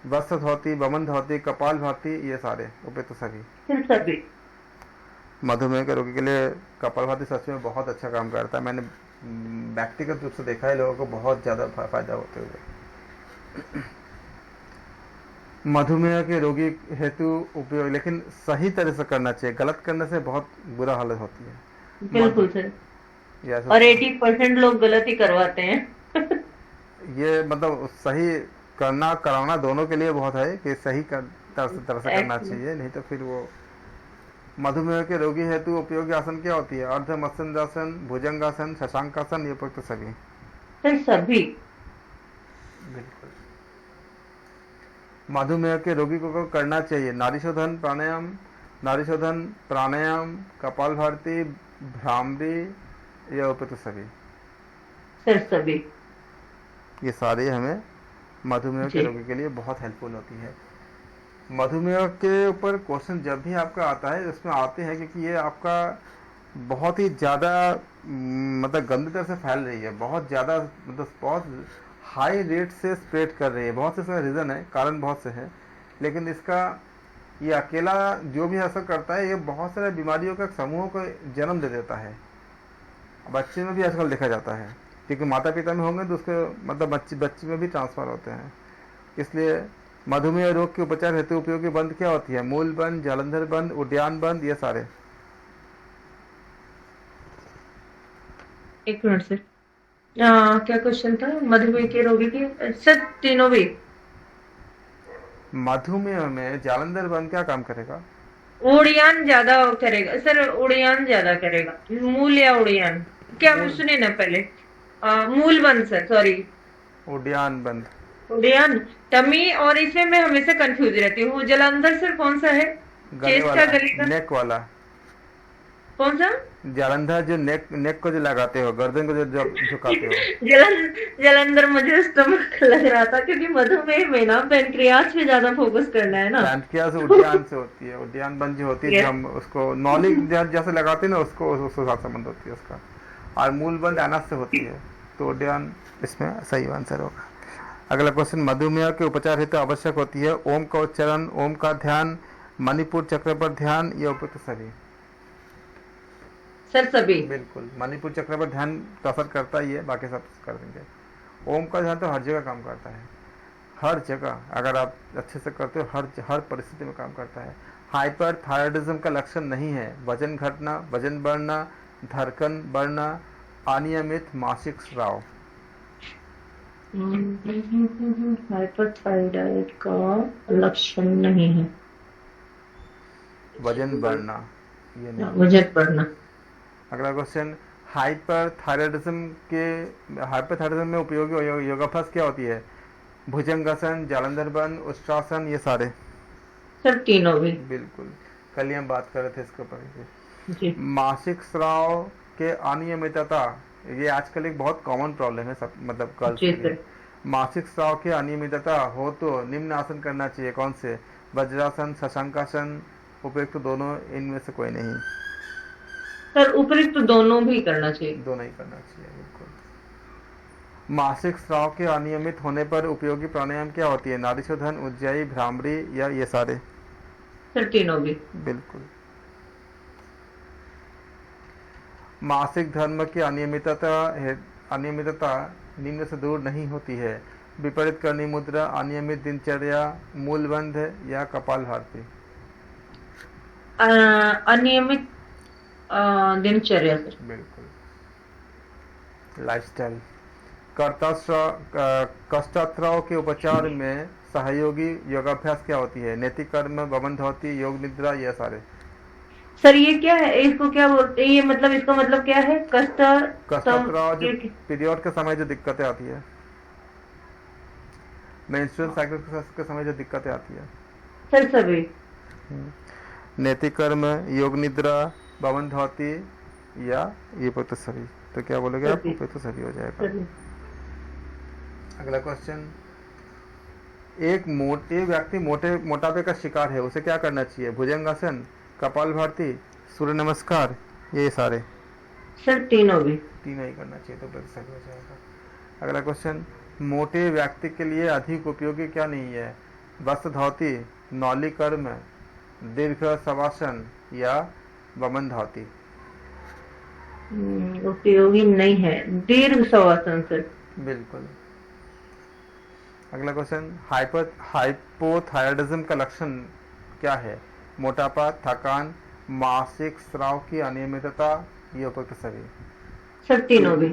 वस्त्र धोती, बमन धोती, कपाल भाती, ये सारे उपयुक्त सभी? सर सभी। मधुमेह के रोगी के लिए कपाल भाती सच में बहुत अच्छा काम करता है, मैंने व्यक्तिगत रूप से देखा है लोगों को बहुत ज़्यादा फायदा होते हुए। मधुमेह के रोगी हेतु उपयोग, लेकिन सही तरह से करना चाहिए, गलत करने से बहुत बुरा हालत होती है। बिल्कुल सर। ये और 80% लोग गलत ही करवाते हैं। ये मतलब सही कराना दोनों के लिए बहुत है कि सही तरह से करना चाहिए, नहीं तो फिर वो। मधुमेह के रोगी हेतु उपयोगी आसन क्या होती है? अर्ध मत्स्यंद्रासन, भुजंगासन, शशांकासन, ये उपयुक्त सभी? सर सभी। बिल्कुल। मधुमेह के रोगी को करना चाहिए नाड़ी शोधन प्राणायाम, कपालभाति, भ्रामरी या उपयुक्त सभी? सर सभी। ये सारे हमें मधुमेह के रोगी के लिए बहुत हेल्पफुल होती है। मधुमेह के ऊपर क्वेश्चन जब भी आपका आता है इसमें आते हैं क्योंकि ये आपका बहुत ही ज़्यादा मतलब गंदी तरह से फैल रही है, बहुत ज़्यादा मतलब बहुत हाई रेट से स्प्रेड कर रही है। बहुत से इसका रीज़न है, कारण बहुत से हैं, लेकिन इसका ये अकेला जो भी असर करता है ये बहुत सारे बीमारियों का समूह को जन्म दे देता है। बच्चे में भी आजकल देखा जाता है क्योंकि माता पिता में होंगे तो उसके मतलब बच्चे में भी ट्रांसफर होते हैं। इसलिए मधुमेह रोग के उपचार हेतु उपयोगी बंद क्या होती है? मूल बंद, जालंधर बंद, उद्यान बंद, ये सारे? एक मिनट सर, क्या क्वेश्चन था? मधुमेह के रोगी की सर तीनों भी। मधुमेह में जालंधर बंद क्या काम करेगा? उड़ियान ज्यादा करेगा सर, उड़ियान ज्यादा करेगा। मूल या उड़ियान, क्या सुने ना पहले? मूल बंद सर, सॉरी उद्यान बंद। उड़ियान टमी, और इसमें मैं हमेशा कंफ्यूज रहती हूँ। जलंधर सर कौन सा है? गले चेस्ट वाला, का, गले का, नेक वाला कौन सा? जालंधर, जो नेक को जो लगाते हो, गर्दन को जो झुकाते हो। जलंधर मुझे स्टमक लग रहा था, क्योंकि मधुमेह में ना पेनक्रियास पे ज्यादा फोकस करना है ना। पैंक्रियास उद्यान से होती है, उद्यान बन जो होती है, जो यस। हम उसको नौली जैसे लगाते हैं ना, उसको उसके साथ संबंध होती है उसका। और मूल बंद अनस से होती है, तो उद्यान इसमें सही आंसर होगा। अगला क्वेश्चन, मधुमेह के उपचार हेतु आवश्यक होती है ओम का उच्चारण, ओम का ध्यान, मणिपुर चक्र पर ध्यान, या उपयुक्त सभी? सर सभी। बिल्कुल, मणिपुर चक्र पर ध्यान तो असर करता ही है, बाकी सब कर देंगे। ओम का ध्यान तो हर जगह काम करता है, हर जगह, अगर आप अच्छे से करते हो हर परिस्थिति में काम करता है। हाइपर थायराइडिज्म का लक्षण नहीं है वजन घटना, वजन बढ़ना, धड़कन बढ़ना, अनियमित मासिक स्राव। हाइपरथायराइड का लक्षण नहीं है वजन बढ़ना, ये नहीं। वजन बढ़ना। अगला क्वेश्चन, हाइपरथायराइडिज्म में उपयोगी योगाभ्यास क्या होती है? भुजंगासन, जालंधर बंद, उष्ट्रासन, ये सारे? सर तीनों भी। बिल्कुल, कल ही हम बात कर रहे थे इसके ऊपर। जी। मासिक स्राव के अनियमितता, ये आजकल एक बहुत कॉमन प्रॉब्लम है सब, मतलब गर्ल्स जी के लिए। सर। मासिक स्राव की अनियमितता हो तो निम्न आसन करना चाहिए, कौन से? वज्रासन, शशांकासन, उपयुक्त दोनों, इनमें से कोई नहीं? सर उपयुक्त दोनों भी करना चाहिए। दोनों ही करना चाहिए, बिल्कुल। मासिक स्राव के अनियमित होने पर उपयोगी प्राणायाम क्या होती है? नाड़ीशोधन, उज्जयी, भ्रामरी, या ये सारे? सर तीनों भी। बिल्कुल। मासिक धर्म की अनियमितता निम्न से दूर नहीं होती है? विपरीत करनी मुद्रा, अनियमित दिनचर्या, मूलबंध, या कपालभाति? अनियमित दिनचर्या सर। बिल्कुल, लाइफस्टाइल। कष्टास्त्राव के उपचार में सहयोगी योगाभ्यास क्या होती है? नैतिक कर्म, बबंधवती, योग निद्रा, ये सारे? सर ये क्या है, इसको क्या बोलते हैं, ये मतलब इसका मतलब क्या है? कष्टास्त्राव जो पीरियड के समय जो दिक्कतें आती है, मेंस्ट्रुअल साइकिल के समय जो दिक्कतें आती है। सर सभी। नैतिक कर्म, योग निद्रा, बबंधवती, या ये तो सभी? तो क्या बोलोगे आप? तो सभी हो जाएगा। अगला क्वेश्चन, एक व्यक्ति मोटापे का शिकार है, उसे क्या करना चाहिए? भुजंगासन, कपालभाति, सूर्य नमस्कार, ये सारे? सर तीनों भी। तीनों ही करना चाहिए, तो सही हो जाएगा। अगला क्वेश्चन, मोटे व्यक्ति के लिए अधिक उपयोगी क्या नहीं है? वस्त्र धोती, नौली कर्म, दीर्घ शवासन, या वमन धोती? उपयोगी नहीं है दीर्घ शवासन सर। बिल्कुल। अगला क्वेश्चन, हाइपोथायराइडिज्म का लक्षण क्या है? मोटापा, थकान, मासिक स्राव की अनियमितता, ये उपयुक्त सभी? सर तीनों भी।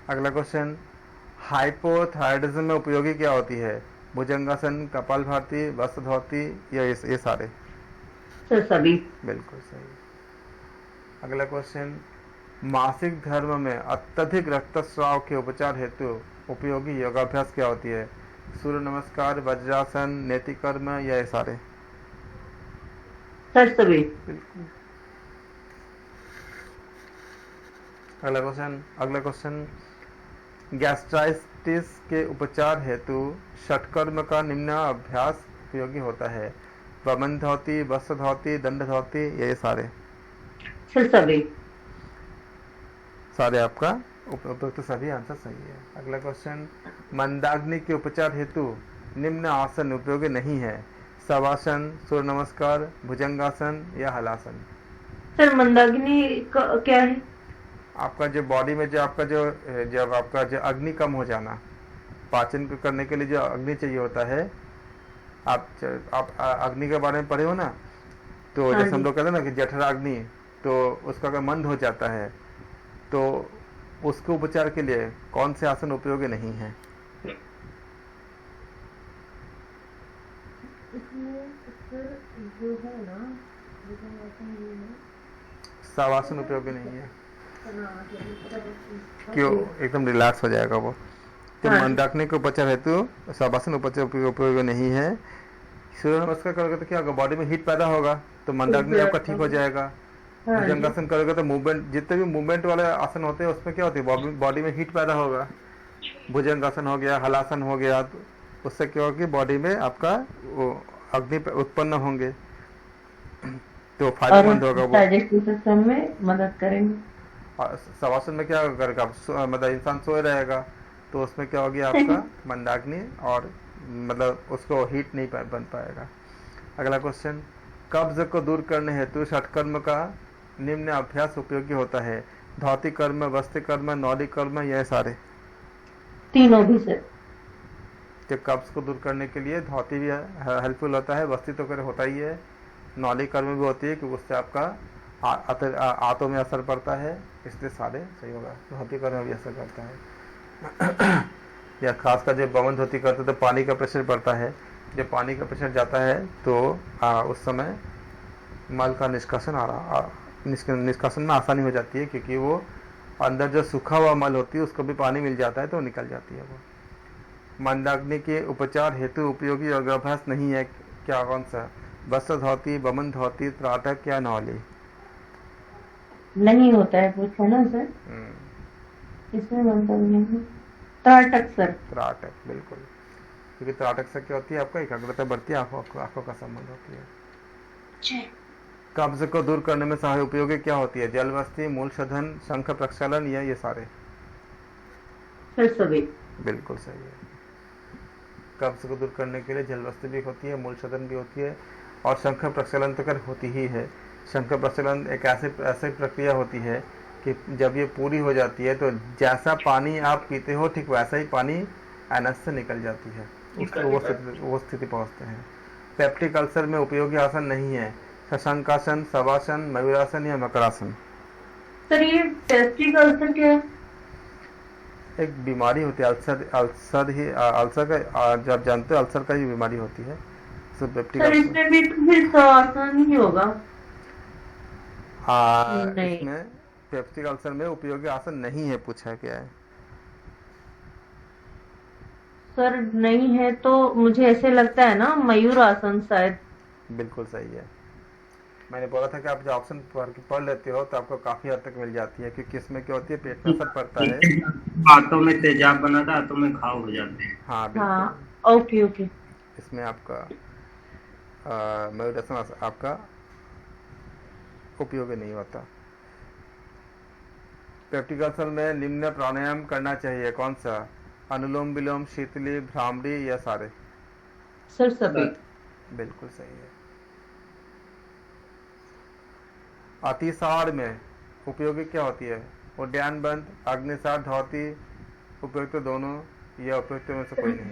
अगला क्वेश्चन, हाइपोथायराइडिज्म में उपयोगी क्या होती है? भुजंगासन, कपालभाति, वस्त्र धोती, या ये सारे? सर सभी। बिल्कुल सही। अगला क्वेश्चन, मासिक धर्म में अत्यधिक रक्तस्राव के उपचार हेतु उपयोगी योगाभ्यास क्या होती है? सूर्य नमस्कार, वज्रासन, नैतिक कर्म, या ये सारे? सर सभी। बिल्कुल। अगला क्वेश्चन, गैस्ट्राइटिस के उपचार हेतु षटकर्म का निम्न अभ्यास उपयोगी होता है? वमन धोती, वस्त्र धोती, दंड धोती, ये सारे? सर सभी। सारे आपका उपयुक्त सभी आंसर सही है। अगला क्वेश्चन, मंदाग्नि के उपचार हेतु निम्न आसन उपयोगी नहीं है? शवासन, सूर्य नमस्कार, भुजंगासन, या हलासन? सर मंदाग्नि क्या है? आपका जो बॉडी में जब आपका जो अग्नि कम हो जाना, पाचन को करने के लिए जो अग्नि चाहिए होता है, आप अग्नि के बारे में पढ़े हो ना, तो जैसे हम लोग कहते हैं ना कि जठराग्नि, तो उसका अगर मंद हो जाता है तो उसके उपचार के लिए कौन से आसन उपयोगी नहीं है? शवासन उपयोगी नहीं है। क्यों? एकदम रिलैक्स हो जाएगा वो। तो हाँ मंदाग्नि के उपचार हेतु शवासन उपचार उपयोग नहीं है। सूर्य नमस्कार करोगे तो क्या होगा, बॉडी में हीट पैदा होगा, तो मंदाग्नि आपका ठीक हो जाएगा। हाँ जी। भुजंगासन करोगे तो मूवमेंट, जितने भी मूवमेंट वाले आसन होते हैं उसमें क्या होती है, बॉडी में हीट पैदा होगा। भुजंगासन हो गया, हलासन हो गया, तो उससे क्या होगी, बॉडी में आपका वो अग्नि उत्पन्न होंगे, तो और फायदेमंद होगा वो। डाइजेस्टिव सिस्टम में मदद करेंगे। और शवासन में क्या करेगा, मतलब इंसान सोए रहेगा, तो उसमें क्या होगी आपका मंदाग्नि, और मतलब उसको हीट नहीं बन पाएगा। अगला क्वेश्चन, कब्ज को दूर करने हेतु षटकर्म का निम्न अभ्यास उपयोगी होता है। धौती कर्म, वस्त्र कर्म, नौली कर्म, यह सारे। तीनों भी सर। तो कब्ज को दूर करने के लिए धौती भी हेल्पफुल होता है, वस्त्र तो कर होता ही है, नौली कर्म भी होती है कि उससे आपका आंतों में असर पड़ता है, इसलिए सारे सही होगा। धौती कर्म भी असर करता है या खासकर जब बमन धोती करते तो पानी का प्रेशर पड़ता है, जब पानी का प्रेशर जाता है तो उस समय मल का निष्कासन में आसानी हो जाती है, क्योंकि वो अंदर जो सूखा हुआ मल होती है उसको भी पानी मिल जाता है तो निकल जाती है वो। मंदाग्नि के उपचार हेतु उपयोगी योगाभ्यास नहीं है, क्या कौन सा, वस्त्र धौती, बमन धौती, त्राटक या नौली? नहीं होता है पूछा ना सर, इसमें मतलब नहीं। त्राटक सर। त्राटक, बिल्कुल, क्योंकि त्राटक से क्या होती है, आपका एकाग्रता बढ़ती है, आंखों का संबंध होती है। कब्ज को दूर करने में सहायक उपयोगी क्या होती है, जलवस्ती, मूल शोधन, शंख प्रक्षालन, या ये सारे? सर सभी। बिल्कुल सही है। कब्ज को दूर करने के लिए जलवस्ती भी होती है, मूल शोधन भी होती है, और शंख प्रक्षालन तो कर होती ही है। शंख प्रक्षालन एक ऐसी प्रक्रिया होती है कि जब ये पूरी हो जाती है तो जैसा पानी आप पीते हो ठीक वैसा ही पानी एनस से निकल जाती है, वो स्थिति पहुंचते हैं। पेप्टिक अल्सर में उपयोगी आसन नहीं है, शशांकासन, शवासन, मयूरासन या मकरासन? सर ये पेप्टिक अल्सर क्या है? एक बीमारी होती है, अल्सर का, जब जानते हो अल्सर का ही बीमारी होती है। पेप्टिक सर इसमें भी तो फिर शवासन ही होगा। नहीं इसमें पेप्टिक अल्सर में उपयोगी आसन नहीं है, पूछा क्या है? सर नहीं है तो मुझे ऐसे लगता है ना मयूर आसन शायद। बिल्कुल सही है। मैंने बोला था कि आप जो ऑप्शन पढ़ लेते हो तो आपको काफी हद तक मिल जाती है, क्योंकि इसमें क्या होती है, पेट में असर पड़ता है, हाथों में तेजाब बना था, हाथों में घाव हो जाते हैं। हाँ बिल्कुल। हाँ ओके ओके। इसमें आपका मयूरासन आपका उपयोगी नहीं होता। पेप्टिक अल्सर में निम्न प्राणायाम करना चाहिए, कौन सा, अनुलोम विलोम, शीतली, भ्रामरी, या सारे? सर सभी। बिल्कुल सही है। अतिसार में उपयोगी क्या होती है, उद्यान बंद, अग्निसार, धौती, उपयुक्त दोनों, या उपयुक्त में से कोई नहीं?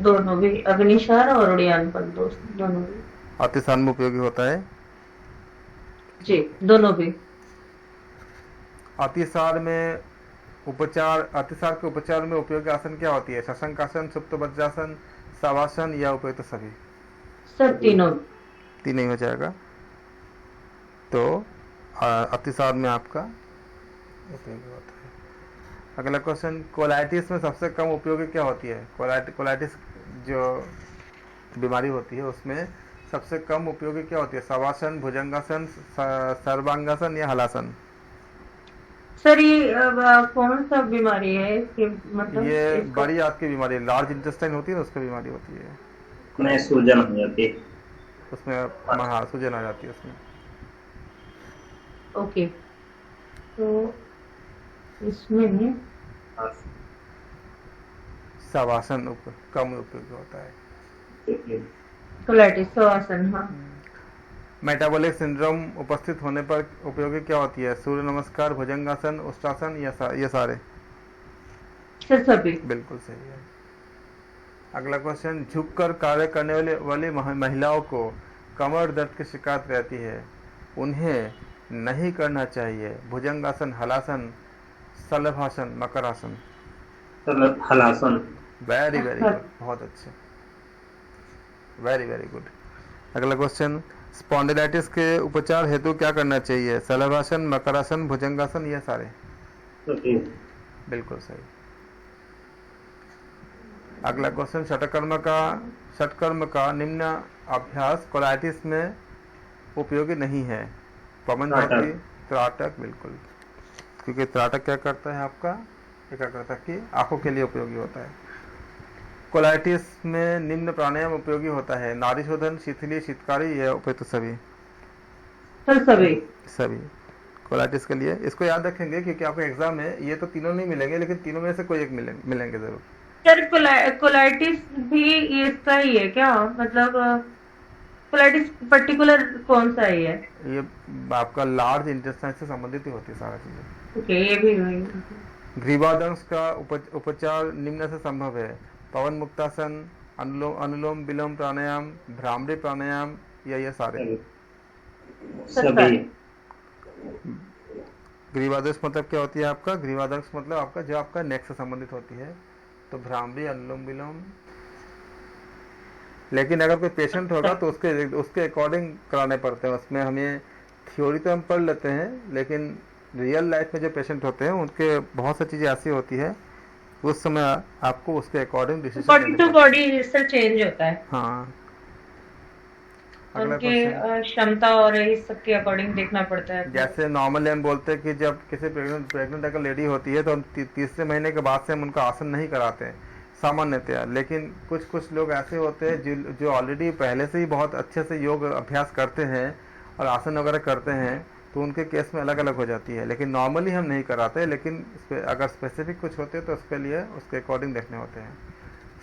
दोनों भी अग्निसार और उड़ियानपन दोनों भी। अतिसार में उपयोगी होता है जी, दोनों भी। अतिसार के उपचार में उपयोगी आसन क्या होती है, शशंकासन, सुप्त वज्रासन, शवासन, या उपयुक्त सभी? सर तीनों ही हो जाएगा। तो अतिसार में आपका उपयोगी होता है। अगला क्वेश्चन, कोलाइटिस में सबसे कम उपयोगी क्या होती है? कोलाइटिस जो बीमारी होती है उसमें सबसे कम उपयोगी क्या होती है, शवासन, भुजंगासन, सर्वांगासन, या हलासन? सर ये कौन सा बीमारी है कि मतलब ये बड़ी आंत की बीमारी, लार्ज इंटेस्टाइन होती है ना, उसकी बीमारी होती है, में सूजन हो जाती है, उसमें हाँ सूजन आ जाती है उसमें। ओके, तो इसमें शवासन कम उपयोगी होता है। कोलाइटिस शवासन। हाँ मेटाबॉलिक सिंड्रोम उपस्थित होने पर उपयोगी क्या होती है, सूर्य नमस्कार, भुजंगासन, उष्ट्रासन, या ये सारे? सर सभी। बिल्कुल सही है। अगला क्वेश्चन, झुककर कार्य करने वाली महिलाओं को कमर दर्द की शिकायत रहती है, उन्हें नहीं करना चाहिए, भुजंगासन, हलासन, शलभासन, मकरासन? हलासन। वेरी गुड, बहुत अच्छे, वेरी गुड। अगला क्वेश्चन, स्पॉन्डिलाइटिस के उपचार हेतु क्या करना चाहिए, शलभासन, मकरासन, भुजंगासन, या सारे? सही। बिल्कुल सही। अगला क्वेश्चन, षटकर्म का निम्न अभ्यास कोलाइटिस में उपयोगी नहीं है। पवन ज्योति, त्राटक, बिल्कुल, क्योंकि त्राटक क्या करता है आपका, एकाग्रता की आंखों के लिए उपयोगी होता है। कोलाइटिस में निम्न प्राणायाम उपयोगी होता है। नाड़ी शोधन, शिथिली, शीतकारी, यह उपयुक्त सभी। सर सभी कोलाइटिस के लिए इसको याद रखेंगे क्योंकि आपको एग्जाम में ये तो तीनों नहीं मिलेंगे, लेकिन तीनों में से कोई एक मिलेंगे जरूर। सर कोलाइटिस भी इसका ही है क्या, मतलब कोलाइटिस पर्टिकुलर कौन सा ही है? ये आपका लार्ज इंटेस्टाइन से संबंधित ही होती है सारा चीजें। ओके, ये भी वही। ग्रीवादंश का उपचार निम्न से संभव है। पवन मुक्तासन, अनुलोम विलोम प्राणायाम, भ्रामरी प्राणायाम, या ये सारे सभी। ग्रीवादंश मतलब क्या होती है आपका, ग्रीवादंश मतलब आपका जो आपका नेक से संबंधित होती है, तो भ्रामरी, अनुलोम विलोम। लेकिन अगर कोई पेशेंट होगा तो उसके अकॉर्डिंग कराने पड़ते हैं। उसमें हमें थ्योरी तो हम पढ़ लेते हैं, लेकिन रियल लाइफ में जो पेशेंट होते हैं उनके बहुत सी चीज़ें ऐसी होती है, उस समय आपको उसके according decision body to body sir change होता है। हाँ, अगला उनकी क्वेश्चन, क्षमता और इस सब के अकॉर्डिंग देखना पड़ता है। जैसे नॉर्मली हम बोलते हैं कि जब किसी प्रेग्नेंट अगर लेडी होती है तो हम तीसरे महीने के बाद से हम उनका आसन नहीं कराते हैं सामान्यतया, लेकिन कुछ लोग ऐसे होते हैं जो ऑलरेडी पहले से ही बहुत अच्छे से योग अभ्यास करते हैं और आसन वगैरह करते हैं, तो उनके केस में अलग अलग हो जाती है। लेकिन नॉर्मली हम नहीं कराते, लेकिन अगर स्पेसिफिक कुछ होते हैं तो उसके लिए उसके अकॉर्डिंग देखने होते हैं।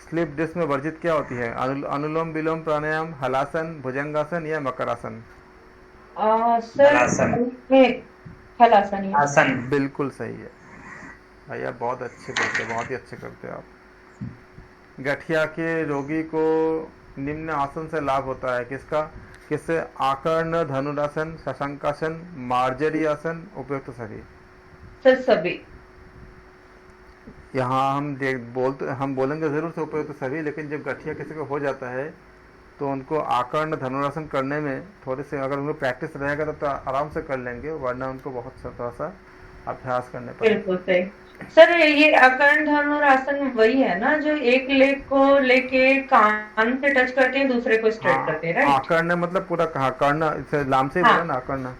स्लिप डिस्क में वर्जित क्या होती है? अनुलोम विलोम प्राणायाम, हलासन, भुजंगासन, या मकरासन? सर हलासन। हलासन। बिल्कुल सही है भैया, बहुत अच्छे करते, बहुत ही अच्छे करते हो आप। गठिया के रोगी को निम्न आसन से लाभ होता है, किससे? आकर्ण, धनुरासन, शशंकासन, मार्जरी आसन, उपयुक्त सभी। सर सभी। यहाँ हम बोलेंगे जरूर से उपयुक्त सभी, लेकिन जब गठिया किसी को हो जाता है तो उनको आकर्ण, धनुरासन करने में थोड़े से अगर उनको प्रैक्टिस रहेगा तो आराम से कर लेंगे, वरना उनको बहुत थोड़ा सा अभ्यास करने पर। बिल्कुल सही सर। ये आकर्ण धनुरासन वही है ना जो एक लेग को लेके कान से टच करते हैं, दूसरे को स्ट्रेट करते हैं, राइट? आकर्ण मतलब पूरा कर्ण, लाम से बोला ना, आकर्ण।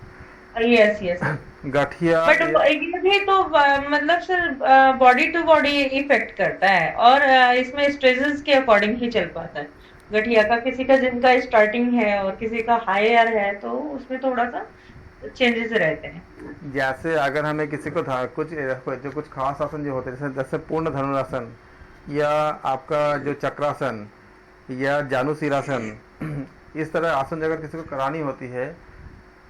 Yes yes. गठिया बट ये भी तो मतलब sir body to body effect करता है, और इसमें स्ट्रेसेस के अकॉर्डिंग ही चल पाता है गठिया का। किसी का जिनका स्टार्टिंग है और किसी का हायर है, तो उसमें थोड़ा सा चेंजेस रहते हैं। जैसे अगर हमें किसी को कुछ खास आसन जो होते हैं, जैसे पूर्ण धनुरासन, या आपका जो चक्रासन, या जानुशीरासन, इस तरह आसन अगर किसी को करानी होती है,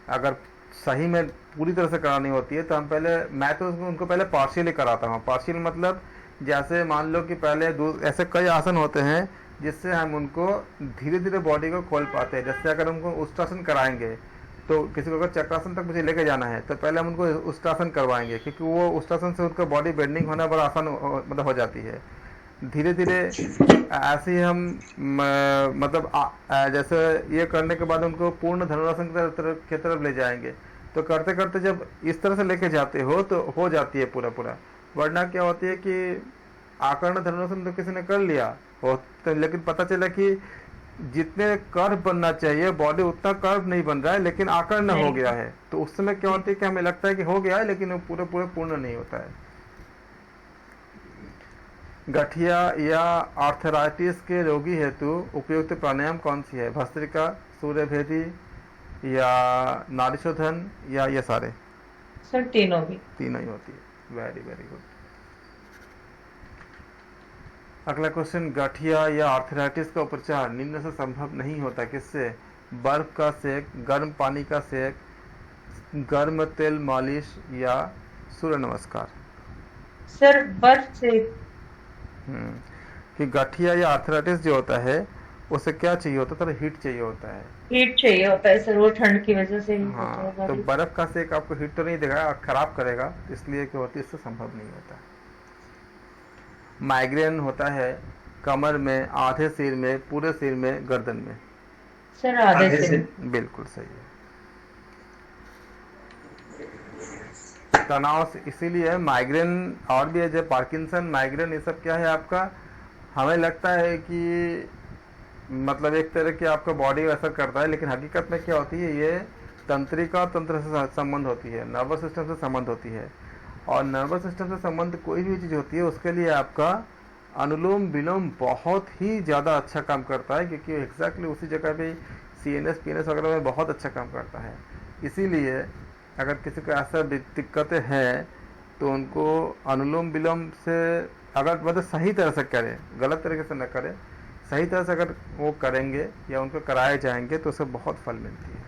अगर सही में पूरी तरह से करानी होती है, तो मैं तो उनको पहले पार्शियली कराता हूँ। पार्शियल मतलब जैसे मान लो कि पहले ऐसे कई आसन होते हैं जिससे हम उनको धीरे धीरे बॉडी को खोल पाते हैं। जैसे अगर उनको उष्ट्रासन कराएंगे, तो किसी को अगर चक्रासन तक मुझे लेके जाना है तो पहले हम उनको उष्ट्रासन करवाएंगे, क्योंकि वो उष्ट्रासन से उनका बॉडी बेंडिंग होना बड़ा आसान मतलब हो जाती है। धीरे धीरे ऐसे ही हम मतलब जैसे ये करने के बाद उनको पूर्ण धनुरासन की तरफ ले जाएंगे। तो करते करते जब इस तरह से लेके जाते हो तो हो जाती है पूरा। वरना क्या होती है कि आकर्ण धनुरासन तो किसी ने कर लिया हो, तो लेकिन पता चला कि जितने कर्व बनना चाहिए बॉडी उतना कर्व नहीं बन रहा है, लेकिन आकर्ण हो गया है। तो उस समय क्या होती है कि हमें लगता है कि हो गया है, लेकिन वो पूर्ण नहीं होता है। गठिया या आर्थराइटिस के रोगी हेतु उपयुक्त प्राणायाम कौन सी है? भस्त्रिका, सूर्यभेदी, या नाड़ीशोधन, या ये सारे? सर तीनों ही होती है। Very very good. अगला क्वेश्चन, गठिया या आर्थराइटिस का उपचार निम्न से संभव नहीं होता, किससे? बर्फ का सेक, गर्म पानी का सेक, गर्म तेल मालिश, या सूर्य नमस्कार? सर बर्फ से। कि गठिया या आर्थराइटिस जो होता है उसे क्या चाहिए होता है? थोड़ा हीट चाहिए होता है। हीट चाहिए होता है सर, वो ठंड की वजह से ही होता हाँ, है। तो बर्फ का सेक आपको हीट तो नहीं देगा, खराब करेगा, इसलिए क्या होती है, इससे संभव नहीं होता। माइग्रेन होता है कमर में, आधे सिर में, पूरे सिर में, गर्दन में? सर आधे से। बिल्कुल सही है। तनाव से, इसीलिए माइग्रेन और भी है, जो पार्किंसन, माइग्रेन, ये सब क्या है आपका हमें लगता है कि मतलब एक तरह की आपका बॉडी असर करता है, लेकिन हकीकत में क्या होती है, ये तंत्रिका तंत्र से संबंध होती है, नर्वस सिस्टम से संबंध होती है। और नर्वस सिस्टम से संबंध कोई भी चीज़ होती है उसके लिए आपका अनुलोम विलोम बहुत ही ज़्यादा अच्छा काम करता है, क्योंकि एग्जैक्टली उसी जगह पे सीएनएस पीएनएस वगैरह में बहुत अच्छा काम करता है। इसीलिए अगर किसी को ऐसा दिक्कतें हैं तो उनको अनुलोम विलोम से अगर मतलब सही तरह से करें, गलत तरीके से न करें, सही तरह से अगर वो करेंगे या उनको कराए जाएंगे तो उससे बहुत फल मिलती है।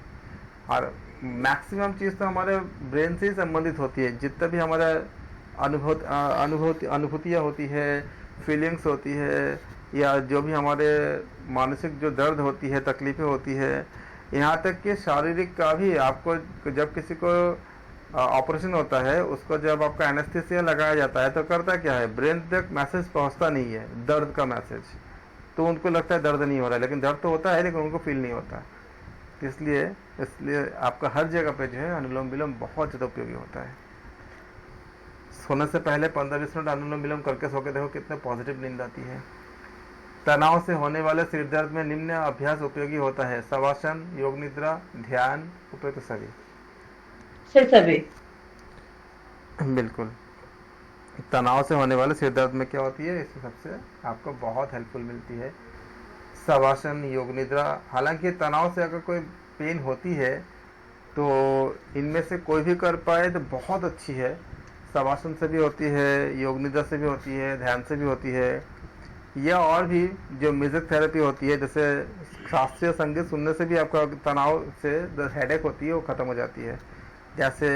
और मैक्सिमम चीज़ तो हमारे ब्रेन से ही संबंधित होती है। जितना भी हमारा अनुभूतियाँ होती है, फीलिंग्स होती है, या जो भी हमारे मानसिक जो दर्द होती है, तकलीफ़ें होती है, यहाँ तक कि शारीरिक का भी आपको जब किसी को ऑपरेशन होता है, उसको जब आपका एनेस्थीसिया लगाया जाता है तो करता क्या है, ब्रेन तक मैसेज पहुँचता नहीं है, दर्द का मैसेज, तो उनको लगता है दर्द नहीं हो रहा है, लेकिन दर्द तो होता है लेकिन उनको फील नहीं होता। इसलिए आपका हर जगह पे जो है अनुलोम विलोम बहुत ज़्यादा उपयोगी होता है। सोने से पहले 15-20 मिनट अनुलोम विलोम करके सो के देखो कितने पॉजिटिव नींद आती है। तनाव से होने वाले सिर दर्द में निम्न अभ्यास उपयोगी होता है: शवासन, योग निद्रा, ध्यान, उपयुक्त सभी। सभी बिल्कुल, तनाव से होने वाले सिर दर्द में क्या होती है, इसमें सबसे आपको बहुत हेल्पफुल मिलती है शवासन, योग निद्रा। हालांकि तनाव से अगर कोई पेन होती है तो इनमें से कोई भी कर पाए तो बहुत अच्छी है। शवासन से भी होती है, योग निद्रा से भी होती है, ध्यान से भी होती है, या और भी जो म्यूजिक थेरेपी होती है, जैसे शास्त्रीय संगीत सुनने से भी आपका तनाव से जो हेडेक होती है वो ख़त्म हो जाती है। जैसे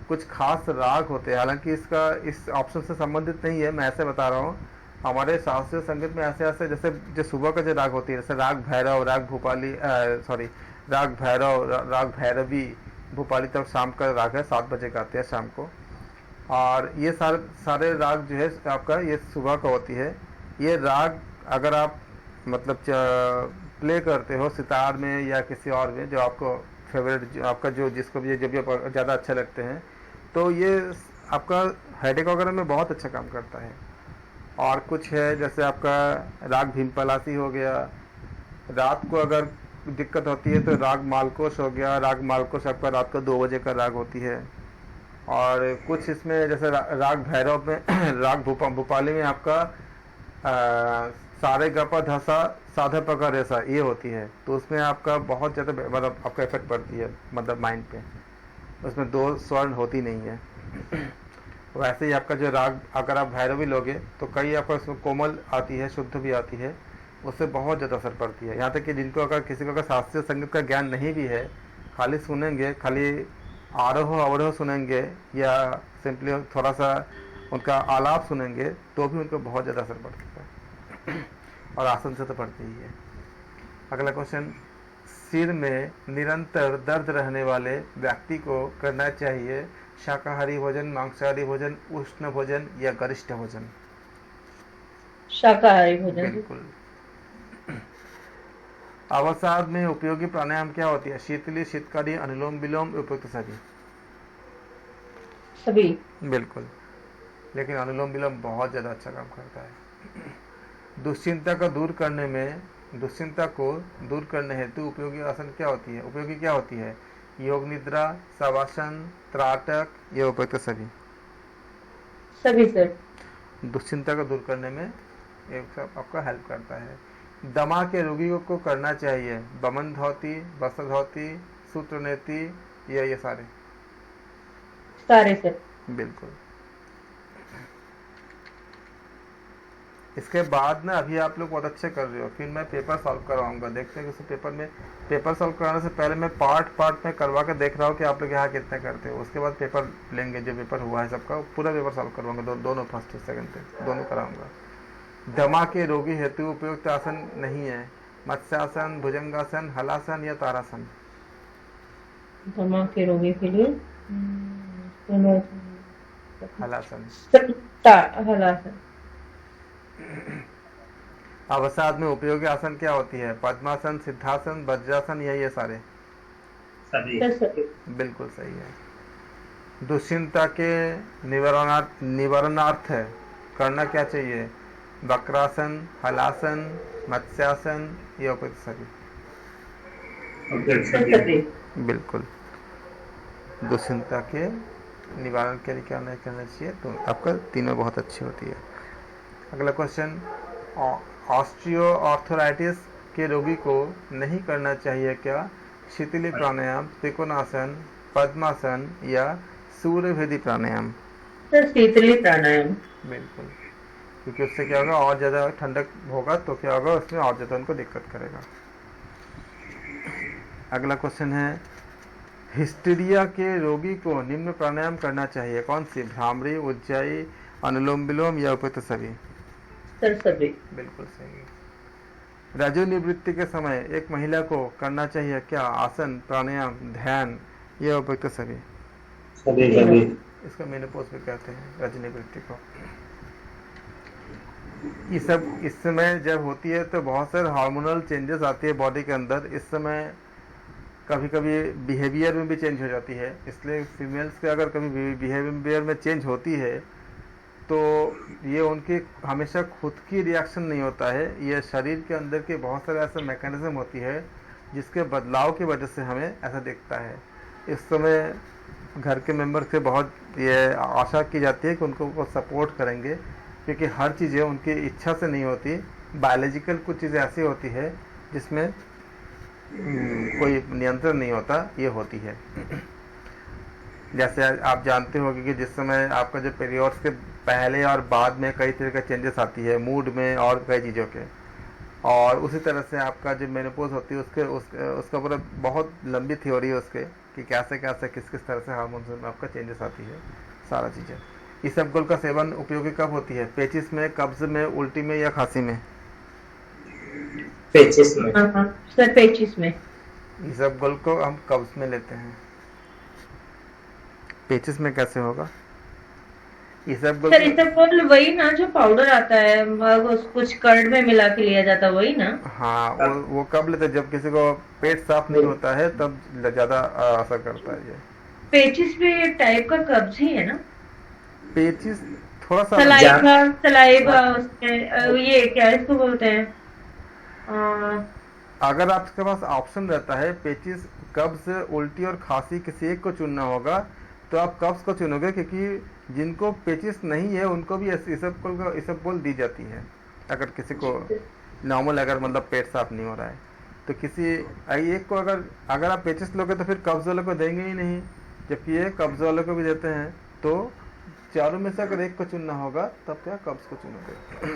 कुछ खास राग होते हैं, हालांकि इसका इस ऑप्शन से संबंधित नहीं है, मैं ऐसे बता रहा हूँ। हमारे शास्त्रीय संगीत में ऐसे ऐसे जैसे जो सुबह का जो राग होती है, जैसे राग भैरव, राग भूपाली, राग भैरव, राग भैरवी, भूपाली तक शाम का राग है, 7 बजे का आते हैं शाम को। और ये सारे राग जो है आपका ये सुबह का होती है। ये राग अगर आप मतलब प्ले करते हो सितार में या किसी और में, जो आपको फेवरेट, आपका जो जिसको भी जब भी ज़्यादा अच्छे लगते हैं, तो ये आपका हेडेक वगैरह में बहुत अच्छा काम करता है। और कुछ है जैसे आपका राग भीमपलासी हो गया, रात को अगर दिक्कत होती है तो राग मालकोश हो गया। राग मालकोश आपका रात को 2 बजे का राग होती है। और कुछ इसमें जैसे राग भैरव में राग भूपाली में आपका सारे गपा धसा साधा पका रेसा ये होती है, तो उसमें आपका बहुत ज़्यादा मतलब आपका इफेक्ट पड़ती है, मतलब माइंड पे, उसमें 2 स्वर्ण होती नहीं है। वैसे ही आपका जो राग अगर आप भैरवी लोगे तो कई आपका उसमें कोमल आती है, शुद्ध भी आती है, उससे बहुत ज़्यादा असर पड़ती है। यहाँ तक कि जिनको अगर किसी को अगर शास्त्रीय संगीत का ज्ञान नहीं भी है, खाली सुनेंगे, खाली आरोह अवरोह सुनेंगे या सिंपली थोड़ा सा उनका आलाप सुनेंगे तो भी उनको बहुत ज़्यादा असर पड़ता है। और आसन से तो पड़ती ही है। अगला क्वेश्चन, सिर में निरंतर दर्द रहने वाले व्यक्ति को करना चाहिए शाकाहारी भोजन, मांसाहारी भोजन, उष्ण भोजन या गरिष्ठ भोजन? शाकाहारी भोजन। बिल्कुल। अवसाद में उपयोगी प्राणायाम क्या होती है? शीतली, शीतकारी, अनुलोम विलोम, उपयुक्त सभी। बिल्कुल, लेकिन अनुलोम विलोम बहुत ज़्यादा अच्छा काम करता है। दुश्चिंता को दूर करने हेतु उपयोगी आसन क्या होती है, उपयोगी क्या होती है? योग निद्रा, शवासन, त्राटक, ये उपयुक्त सभी सर। दुश्चिंता को दूर करने में एक सब आपका हेल्प करता है। दमा के रोगियों को करना चाहिए बमन धौती, बसर धौती, सूत्रनेति, ये सारे सर। बिल्कुल। इसके बाद ना अभी आप लोग बहुत अच्छे कर रहे हो, फिर मैं पेपर सॉल्व करवाऊंगा। देखते हैं कि उस पेपर सॉल्व कराने से पहले मैं पार्ट में करवा कर देख रहा हूँ कि आप लोग यहाँ कितने करते हो। उसके बाद पेपर लेंगे, जो पेपर हुआ है सबका पूरा पेपर सॉल्व करवाऊंगा, दोनों फर्स्ट सेकंड पे दोनों कराऊंगा। दमा के रोगी हेतु उपयुक्त आसन नहीं है? मत्स्यासन, भुजंगासन, हलासन या तारासन? दमा के रोगी के लिए हलासन। हलासन। अवसाद में उपयोगी आसन क्या होती है? पद्मासन, सिद्धासन, वज्रासन या ये सारे? सभी। बिल्कुल सही है। दुश्चिंता के निवारणार्थ करना क्या चाहिए? वक्रासन, हलासन, मत्स्यासन, ये उपयुक्त सभी। सर सभी। बिल्कुल। दुश्चिंता के निवारण के लिए क्या नहीं करना चाहिए, तो आपका तीनों बहुत अच्छी होती है। अगला क्वेश्चन, ऑस्टियो आर्थराइटिस के रोगी को नहीं करना चाहिए क्या शीतली प्राणायाम, त्रिकोणासन, पद्मासन या सूर्यभेदी प्राणायाम? सर शीतली प्राणायाम। बिल्कुल, क्योंकि उससे क्या होगा, और ज़्यादा ठंडक होगा तो क्या होगा, उसमें और ज़्यादा उनको दिक्कत करेगा। अगला क्वेश्चन है, हिस्टीरिया के रोगी को निम्न प्राणायाम करना चाहिए, कौन सी? भ्रामरी, उज्जाई, अनुलोम विलोम या उपयुक्त सभी? सर सभी। बिल्कुल सही। रजो निवृत्ति के समय एक महिला को करना चाहिए क्या आसन, प्राणायाम, ध्यान या उपयुक्त सभी? सभी सभी। इसका मेनोपॉज भी कहते हैं रजो निवृत्ति को। ये सब इस समय जब होती है तो बहुत सारे हार्मोनल चेंजेस आती है बॉडी के अंदर। इस समय कभी कभी बिहेवियर में भी चेंज हो जाती है, इसलिए फीमेल्स के अगर कभी बिहेवियर में चेंज होती है तो ये उनकी हमेशा खुद की रिएक्शन नहीं होता है, ये शरीर के अंदर के बहुत सारे ऐसे मैकेनिज्म होती है जिसके बदलाव की वजह से हमें ऐसा दिखता है। इस समय घर के मेंबर से बहुत ये आशा की जाती है कि उनको वो सपोर्ट करेंगे, क्योंकि हर चीज़ें उनकी इच्छा से नहीं होती। बायोलॉजिकल कुछ चीज़ें ऐसी होती है जिसमें कोई नियंत्रण नहीं होता, ये होती है। जैसे आप जानते होंगे कि जिस समय आपका जो पीरियड्स के पहले और बाद में कई तरह के चेंजेस आती है मूड में और कई चीज़ों के, और उसी तरह से आपका जो मेनोपॉज होती है उसका पूरा बहुत लंबी थ्योरी है उसके कि कैसे कैसे किस किस तरह से हार्मोन्स में आपका चेंजेस आती है सारा चीज़ें। इसबगोल का सेवन उपयोगी कब होती है? पेचिस में, कब्ज में, उल्टी में या खांसी में? पेचिस में। सर पेचिस में। इसबगोल को हम कब्ज में लेते हैं, पेचिस में कैसे होगा? इसबगोल सर इसबगोल वही ना जो पाउडर आता है, कुछ कर्ड में मिला के लिया जाता है, वही ना? हाँ, वो कब लेते हैं? जब किसी को पेट साफ नहीं होता है तब ज़्यादा असर करता है ये। पेचिस भी एक टाइप का कब्ज ही है ना? पेचिस थोड़ा सा सलाइवा उसमें ये क्या इसको बोलते हैं? अगर आपके पास ऑप्शन रहता है पेचिस, कब्ज, उल्टी और खांसी किसी एक को चुनना होगा तो आप कब्ज को चुनोगे, क्योंकि जिनको पेचिस नहीं है उनको भी इसबगोल दी जाती है। अगर किसी को नॉर्मल अगर मतलब पेट साफ नहीं हो रहा है तो किसी एक को अगर आप पेचिस लोगे तो फिर कब्ज वालों को देंगे ही नहीं, जबकि ये कब्ज वालों को भी देते हैं। तो चारों में से अगर एक को चुनना होगा तब क्या कब्ज को चुनोगे।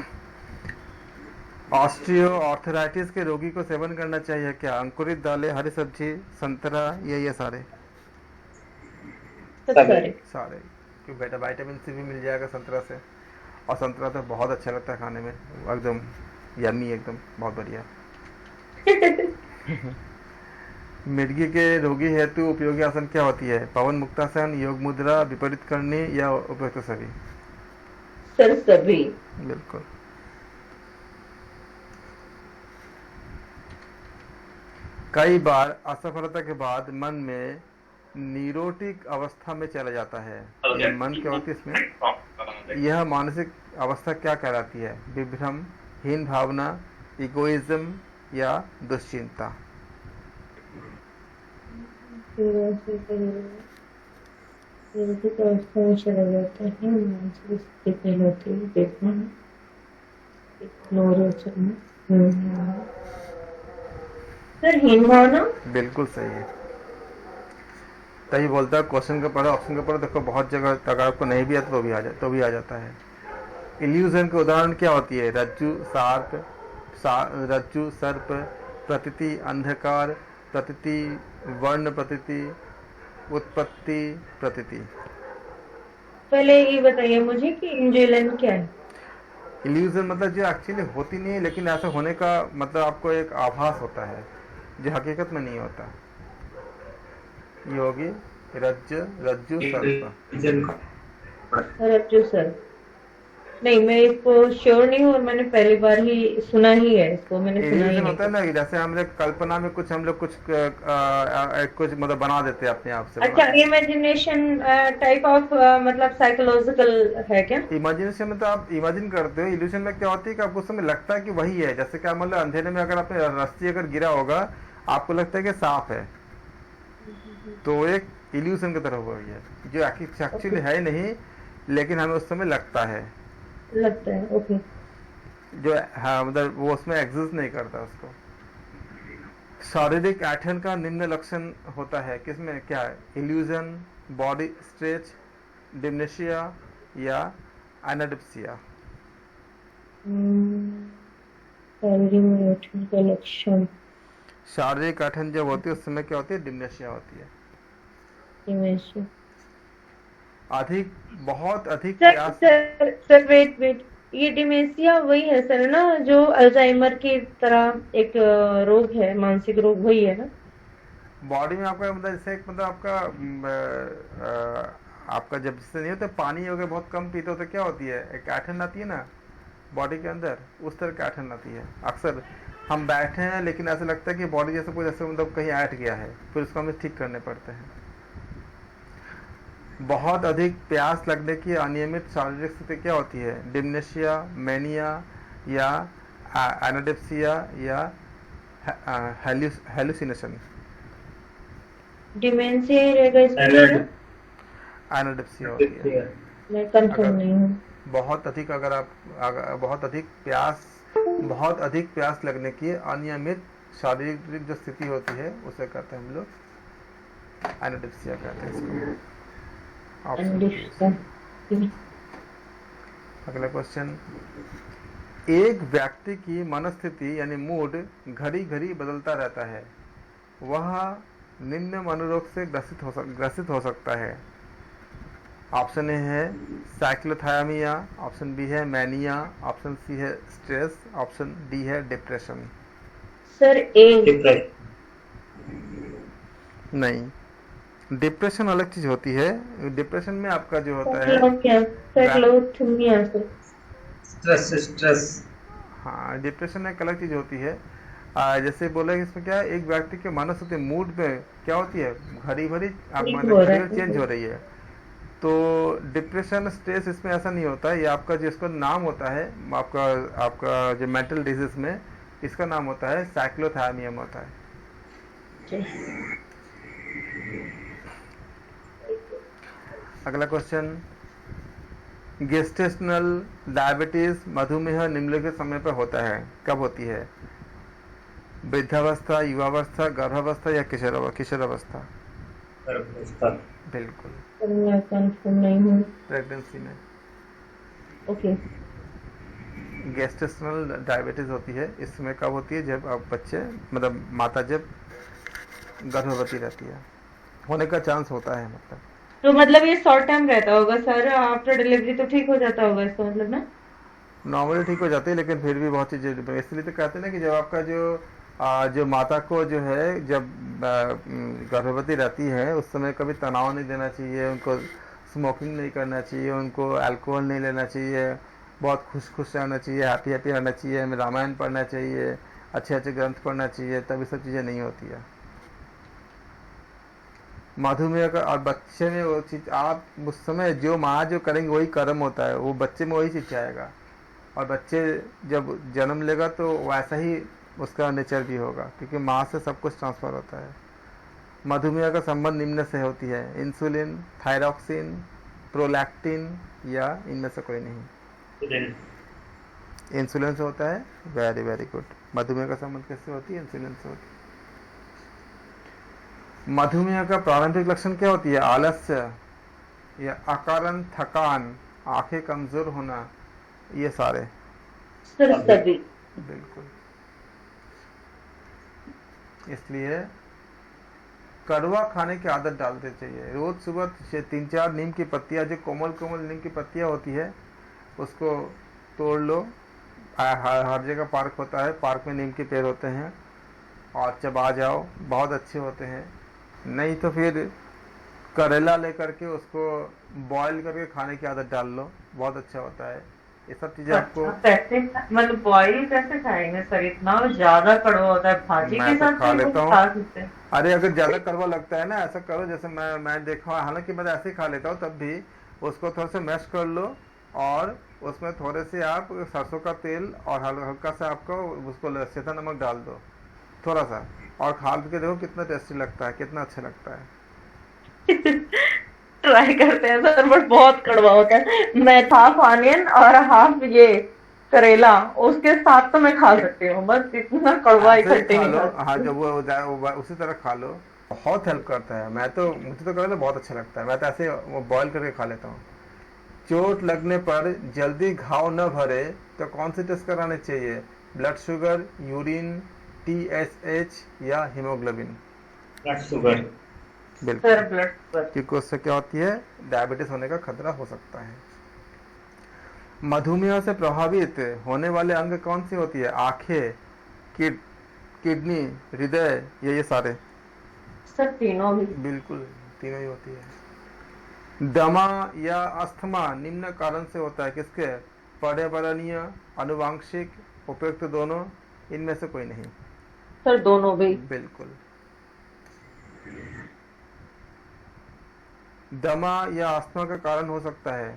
ऑस्टियो आर्थराइटिस के रोगी को सेवन करना चाहिए क्या अंकुरित दालें, हरी सब्जी, संतरा, ये सारे? सारे, क्योंकि बेटा विटामिन सी भी मिल जाएगा संतरा से, और संतरा तो बहुत अच्छा लगता है खाने में, एकदम यम्मी, एकदम बहुत बढ़िया। मिर्गी के रोगी हेतु उपयोगी आसन क्या होती है? पवन मुक्तासन, योग मुद्रा, विपरीत करनी या उपयुक्त सभी? सर सभी। बिल्कुल। कई बार असफलता के बाद मन में न्यूरोटिक अवस्था में चला जाता है, यह मन क्या होती है इसमें? यह मानसिक अवस्था क्या कहलाती है? विभ्रम, हीन भावना, इगोइज्म या दुश्चिंता? अवस्था में चला जाता है, मानसिक स्थिति कहलाती है विभ्रम, सर हीन भावना। बिल्कुल सही है, तभी बोलता है क्वेश्चन के पढ़ो, ऑप्शन के पढ़ो, देखो बहुत जगह अगर आपको नहीं भी आता तो भी आ जाता है। इल्यूजन के उदाहरण क्या होती है? रज्जु, रज्जु, सर्प, प्रतीति, अंधकार, प्रतीति, वर्ण प्रतीति, उत्पत्ति प्रतीति। पहले ये बताइए मुझे कि इल्यूजन क्या है? इल्यूजन मतलब जो एक्चुअली होती नहीं है, लेकिन ऐसा होने का मतलब आपको एक आभास होता है जो हकीकत में नहीं होता। ये होगी रज्जु, सर्प। रज्जु सर्प। नहीं, मैं इसको श्योर नहीं हूँ और मैंने पहली बार ही सुना ही है इसको, मैंने सुना ही इल्यूजन नहीं होता है कभी। ना कि जैसे हम लोग कल्पना में कुछ हम लोग कुछ कुछ मतलब बना देते हैं, अपने आप से बना अच्छा, देते इमेजिनेशन टाइप ऑफ मतलब साइकोलॉजिकल है क्या? हैं। इमेजिनेशन में तो आप इमेजिन करते हो, इल्यूजन में क्या होती है कि आपको उस समय लगता है कि वही है। जैसे क्या मतलब अंधेरे में अगर आपने रस्सी अगर गिरा होगा, आपको लगता है कि सांप है, तो वो एक इल्यूजन की तरह हुआ है, जो ओके, एक्चुअली है ही नहीं, लेकिन हमें उस समय लगता है। लगता है, ओके। जो हाँ मतलब वो उसमें एग्जिस्ट नहीं करता उसको। शारीरिक ऐंठन का निम्न लक्षण होता है, किसमें क्या है? इल्यूजन, बॉडी स्ट्रेच, डिमनेशिया या एनाडिप्सिया। सैलरी में उठने का लक्षण, शारीरिक ऐंठन जब होती है उस समय क्या होती है? डिमनेशिया होती है। डिमेंशिया। अधिक, बहुत अधिक सर प्रयास। सर सर, वेट वेट, ये डिमेंशिया वही है सर ना, जो अल्जाइमर की तरह एक रोग है, मानसिक रोग, वही है ना? बॉडी में आपका मतलब जैसे एक मतलब आपका आपका जब जैसे नहीं होता पानी अगर बहुत कम पीते हो तो क्या होती है? एक ऐंठन आती है ना बॉडी के अंदर, उस तरह की ऐंठन आती है। अक्सर हम बैठे हैं लेकिन ऐसा लगता है कि बॉडी जैसे कोई जैसे मतलब कहीं ऐंठ गया है, फिर उसको हमें ठीक करने पड़ते हैं। बहुत अधिक प्यास लगने की अनियमित शारीरिक स्थिति क्या होती है? डिमनेशिया, मैनिया या एनाडिप्सिया या हेलुसिनेशन। डिमेंशिया ही रहेगा इसमें तो क्या? एनर्ड एनाडिप्सिया होती है। मैं कंफर्म अगर नहीं हूँ। बहुत अधिक बहुत अधिक प्यास लगने की अनियमित शारीरिक जो स्थिति होती है उसे कहते हैं हम लोग एनाडिप्सिया कहते हैं इसको। Option dementia. अगला क्वेश्चन, एक व्यक्ति की मनस्थिति यानी मूड घड़ी घड़ी बदलता रहता है, वह निम्न मनोरोग से ग्रसित हो सकता है। ऑप्शन ए है साइक्लोथायमिया, ऑप्शन बी है मैनिया, ऑप्शन सी है स्ट्रेस, ऑप्शन डी है डिप्रेशन। सर ए। डिप्रेशन। नहीं, डिप्रेशन अलग चीज होती है। डिप्रेशन में आपका जो होता है साइक्लोथीमिया सर। Stress stress. हाँ, डिप्रेशन एक अलग चीज होती है। जैसे बोला कि इसमें क्या है, एक व्यक्ति के मानसिक मूड में क्या होती है, घड़ी भरी ठीक हो रहा है। चेंज हो रही है। तो डिप्रेशन स्ट्रेस इसमें ऐसा नहीं होता है। ये आपका जिसका नाम होता है, आपका आपका जो मेंटल डिजीज में इसका नाम होता है साइक्लोथायमियम होता है। अगला क्वेश्चन, गेस्टेशनल डायबिटीज मधुमेह निम्नलिखित समय पर होता है, कब होती है? वृद्धावस्था, युवावस्था, गर्भावस्था या किशोरावस्था? बिल्कुल, सर मैं कंफर्म नहीं हूँ। प्रेगनेंसी में ओके। गेस्टेशनल डायबिटीज होती है। इस समय कब होती है? जब आप बच्चे मतलब माता जब गर्भवती रहती है, होने का चांस होता है मतलब। तो मतलब ये शॉर्ट टाइम रहता होगा सर, आफ्टर डिलीवरी तो ठीक हो जाता होगा इसका मतलब ना? नॉर्मली ठीक हो जाती है, लेकिन फिर भी बहुत चीज़ें, इसलिए तो कहते हैं ना कि जब आपका जो माता को जो है जब गर्भवती रहती है उस समय कभी तनाव नहीं देना चाहिए, उनको स्मोकिंग नहीं करना चाहिए, उनको अल्कोहल नहीं लेना चाहिए, बहुत खुश खुश रहना चाहिए, हैप्पी हैप्पी रहना चाहिए, हमें रामायण पढ़ना चाहिए, अच्छे अच्छे ग्रंथ पढ़ना चाहिए, तब ये सब चीज़ें नहीं होती है। मधुमेह का और बच्चे में वो चीज़ आप उस समय जो माँ जो करेंगे वही कर्म होता है, वो बच्चे में वही चीज़ आएगा। और बच्चे जब जन्म लेगा तो वैसा ही उसका नेचर भी होगा, क्योंकि माँ से सब कुछ ट्रांसफ़र होता है। मधुमेह का संबंध निम्न से होती है, इंसुलिन, थायरॉक्सिन, प्रोलैक्टिन या इनमें से कोई नहीं। इंसुलिन से होता है। Very very good. मधुमेह का संबंध किससे होती है? इंसुलिन से होती है। मधुमेह का प्रारंभिक लक्षण क्या होती है? आलस्य या अकारण थकान, आंखें कमजोर होना, ये सारे। सर सभी। बिल्कुल। इसलिए कड़वा खाने की आदत डालते चाहिए। रोज सुबह 3-4 नीम की पत्तियां, जो कोमल कोमल नीम की पत्तियां होती है, उसको तोड़ लो। हर जगह पार्क होता है, पार्क में नीम के पेड़ होते हैं, और चबा जाओ, बहुत अच्छे होते हैं। नहीं तो फिर करेला लेकर के उसको बॉईल करके खाने की आदत डाल लो, बहुत अच्छा होता है। ये सब चीजें आपको। अच्छा, कैसे मतलब बॉईल कैसे खाएंगे सर? इतना ज्यादा कड़वा होता है, भाजी मैं के तो साथ खा भी लेता कुछ हूँ। खा सकते हैं? अरे अगर ज्यादा कड़वा लगता है ना, ऐसा करो जैसे मैं देखा, हालांकि मैं तो ऐसे ही खा लेता हूँ, तब भी उसको थोड़ा सा मैश कर लो और उसमें थोड़े से आप सरसों का तेल और हल्का सा आपको उसको सेंधा नमक डाल दो थोड़ा सा, और खा के देखो कितना टेस्टी लगता है, कितना अच्छा लगता है। ट्राई करते हैं सर, बट बहुत कड़वा होता है। मैं हाफ ऑनियन और हाफ ये करेला, उसके साथ तो मैं खा सकती हूँ, बस इतना कड़वा ऐसे ही इकट्ठे खा नहीं लो, खा हाँ, सकती। जब वो हो जाए वो उसी तरह खा लो, बहुत हेल्प करता है। मुझे तो करेला बहुत अच्छा लगता है, मैं तो ऐसे वो बॉईल करके खा लेता हूँ। चोट लगने पर जल्दी घाव न भरे तो कौन से टेस्ट कराने चाहिए? ब्लड शुगर, यूरिन, टीएसएच या हीमोग्लोबिन? Blood sugar. बिल्कुल, सर ब्लड शुगर। क्योंकि उससे क्या होती है, डायबिटीज होने का खतरा हो सकता है। मधुमेह से प्रभावित होने वाले अंग कौन सी होती है? आंखें, किडनी, हृदय या ये सारे? सर तीनों भी। बिल्कुल, तीनों ही होती है। दमा या अस्थमा निम्न कारण से होता है, किसके? पर्यावरणीय, आनुवांशिक, उपयुक्त दोनों, इनमें से कोई नहीं? सर दोनों भी। बिल्कुल। दमा या अस्थमा का कारण हो सकता है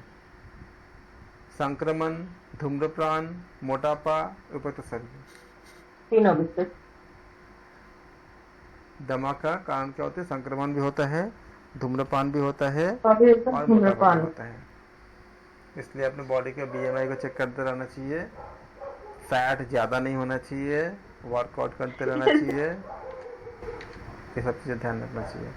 संक्रमण, धूम्रपान, मोटापा, उपयुक्त सभी? तीनों भी सर। दमा का कारण क्या होता है? संक्रमण भी होता है, धूम्रपान भी होता है अभी और सर मोटापा भी धूम्रपान। होता है। इसलिए अपने बॉडी के बीएमआई को चेक करते रहना चाहिए, फैट ज़्यादा नहीं होना चाहिए, वर्कआउट करते रहना चाहिए, ये सब चीज़ें ध्यान रखना चाहिए।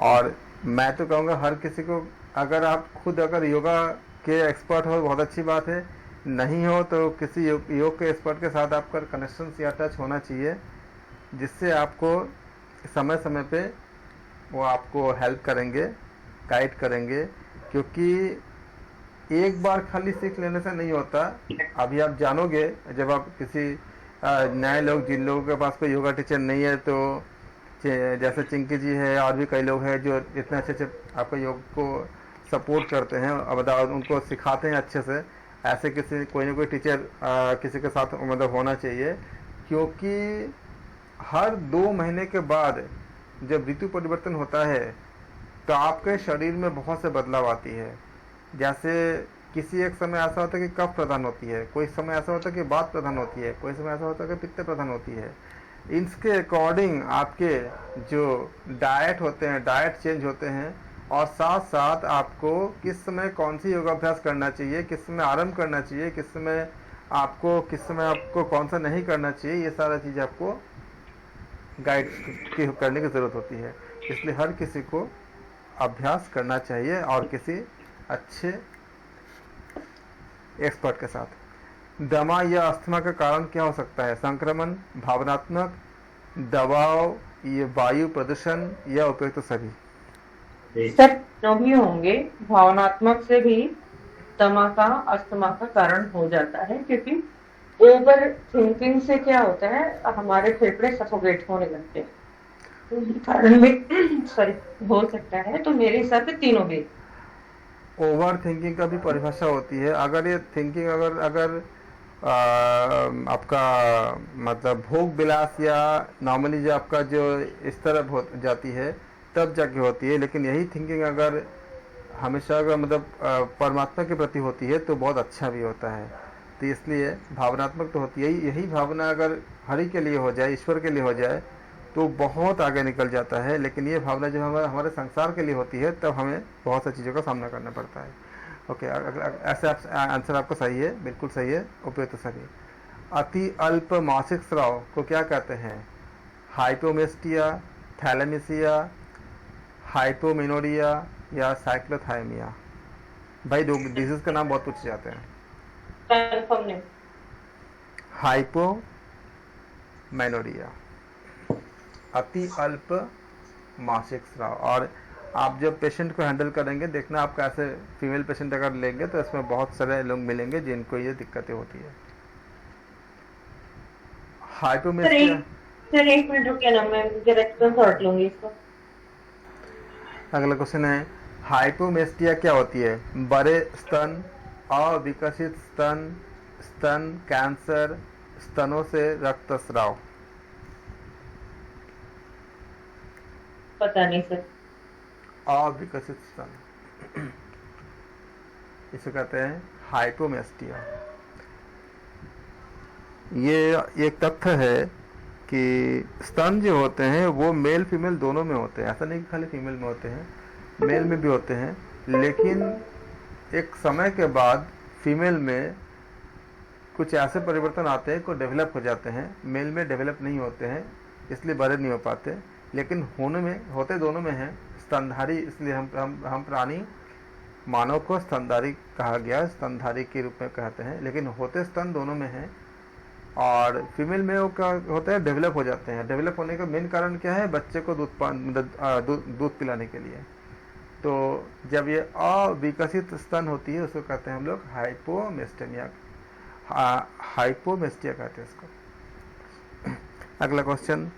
और मैं तो कहूँगा हर किसी को, अगर आप खुद अगर योगा के एक्सपर्ट हो बहुत अच्छी बात है, नहीं हो तो किसी योग के एक्सपर्ट के साथ आपका कनेक्शन या टच होना चाहिए, जिससे आपको समय समय पे वो आपको हेल्प करेंगे, गाइड करेंगे। क्योंकि एक बार खाली सीख लेने से नहीं होता, अभी आप जानोगे जब आप किसी नए लोग, जिन लोगों के पास कोई योगा टीचर नहीं है, तो जैसे चिंकी जी है और भी कई लोग हैं जो इतने अच्छे अच्छे आपको योग को सपोर्ट करते हैं और उनको सिखाते हैं अच्छे से, ऐसे किसी कोई ना कोई टीचर किसी के साथ मतलब होना चाहिए। क्योंकि हर 2 महीने के बाद जब ऋतु परिवर्तन होता है तो आपके शरीर में बहुत से बदलाव आती है। जैसे किसी एक समय ऐसा होता है कि कफ प्रधान होती है, कोई समय ऐसा होता है कि वात प्रधान होती है, कोई समय ऐसा होता है कि पित्त प्रधान होती है। इसके अकॉर्डिंग आपके जो डाइट होते हैं, डाइट चेंज होते हैं, और साथ साथ आपको किस समय कौन सी योगाभ्यास करना चाहिए, किस समय आरंभ करना चाहिए, किस समय आपको कौन सा नहीं करना चाहिए, ये सारा चीज़ आपको गाइड करने की ज़रूरत होती है। इसलिए हर किसी को अभ्यास करना चाहिए और किसी अच्छे एक्सपर्ट के साथ। दमा या अस्थमा का कारण क्या हो सकता है? संक्रमण, भावनात्मक, दबाव, ये वायु प्रदूषण या उपयुक्त सभी? सर तीनों भी होंगे। भावनात्मक से भी दमा का, अस्थमा का कारण हो जाता है, क्योंकि ओवर थिंकिंग से क्या होता है, हमारे फेफड़े सफोकेट होने लगते हैं, तो ये कारण भी सॉरी हो सकता है। तो मेरे हिसाब से तीनों भी। ओवर थिंकिंग का भी परिभाषा होती है। अगर ये थिंकिंग अगर आपका मतलब भोग विलास या नॉर्मली जो आपका जो इस तरफ हो जाती है तब जाके होती है, लेकिन यही थिंकिंग अगर हमेशा अगर मतलब परमात्मा के प्रति होती है तो बहुत अच्छा भी होता है। तो इसलिए भावनात्मक तो होती है, यही भावना अगर हरि के लिए हो जाए, ईश्वर के लिए हो जाए तो बहुत आगे निकल जाता है। लेकिन ये भावना जब हमारे संसार के लिए होती है तब हमें बहुत सी चीज़ों का सामना करना पड़ता है। ओके, ऐसे आंसर आपका सही है, बिल्कुल सही है, उपयुक्त सही। अति अल्प मासिक स्राव को क्या कहते हैं? हाइपोमेस्टिया, थैलेमिसिया, हाइपोमेनोरिया या साइक्लोथाइमिया? भाई डिजीज का नाम बहुत पूछे जाते हैं। कंफर्म नहीं। हाइपोमेनोरिया, अति अल्प मासिक स्राव। और आप जब पेशेंट को हैंडल करेंगे, देखना आप कैसे फीमेल पेशेंट अगर लेंगे तो इसमें बहुत सारे लोग मिलेंगे जिनको ये दिक्कतें होती है। हाइपोमेस्टिया, सर एक मिनट रुकिए ना, मैं मुझे रेस्पॉन्स हट लूंगी इसको। अगला क्वेश्चन है हाइपोमेस्टिया क्या होती है? बड़े स्तन, अविकसित स्तन, स्तन कैंसर, स्तनों से रक्तस्राव। पता नहीं सर। अविकसित स्तन, इसे कहते हैं हाइपोमेस्टिया। ये एक तथ्य है कि स्तन जो होते हैं वो मेल फीमेल दोनों में होते हैं, ऐसा नहीं कि खाली फीमेल में होते हैं, मेल में भी होते हैं, लेकिन एक समय के बाद फीमेल में कुछ ऐसे परिवर्तन आते हैं, को डेवलप हो जाते हैं, मेल में डेवलप नहीं होते हैं, इसलिए बड़े नहीं हो पाते, लेकिन होते दोनों में हैं। स्तनधारी, इसलिए हम प्राणी मानव को स्तनधारी कहा गया, स्तनधारी के रूप में कहते हैं, लेकिन होते स्तन दोनों में हैं। और फीमेल में वो क्या होता है, डेवलप हो जाते हैं। डेवलप होने का मेन कारण क्या है, बच्चे को दूध पिलाने के लिए। तो जब ये अविकसित स्तन होती है उसको कहते हैं हम लोग हाइपोमेस्टेमिया, हाइपोमेस्टिया कहते हैं इसको। अगला क्वेश्चन,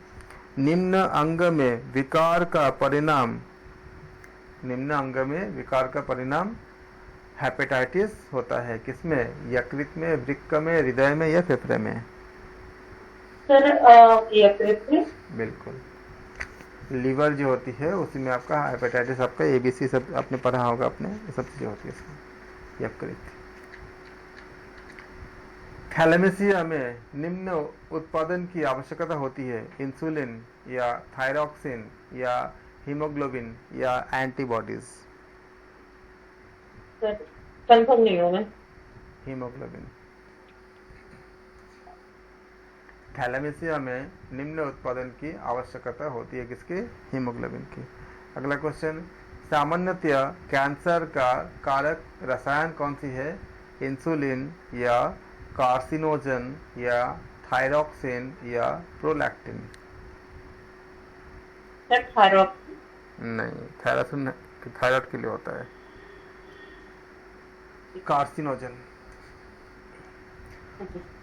निम्न अंग में विकार का परिणाम, निम्न अंग में विकार का परिणाम हेपेटाइटिस होता है, किसमें, यकृत में, वृक्क में, हृदय में या फेफड़े में? सर यकृत में। बिल्कुल, लीवर जो होती है उसी में आपका हेपेटाइटिस, आपका एबीसी सब आपने पढ़ा होगा, आपने ये सब चीजें होती है इसमें, यकृत। थैलेमेसिया में निम्न उत्पादन की आवश्यकता होती है, इंसुलिन या थायरॉक्सिन या हीमोग्लोबिन या एंटीबॉडीज? सर कंफर्म नहीं हूँ मैं। हीमोग्लोबिन। थैलेमेसिया में निम्न उत्पादन की आवश्यकता होती है, किसकी, हीमोग्लोबिन की। अगला क्वेश्चन, सामान्यतया कैंसर का कारक रसायन कौन सी है, इंसुलिन या कार्सिनोजन या थायरॉक्सिन या प्रोलैक्टिन? Sir thyroxine. नहीं, थायरॉक्सिन थायराइड के लिए होता है। कार्सिनोजन।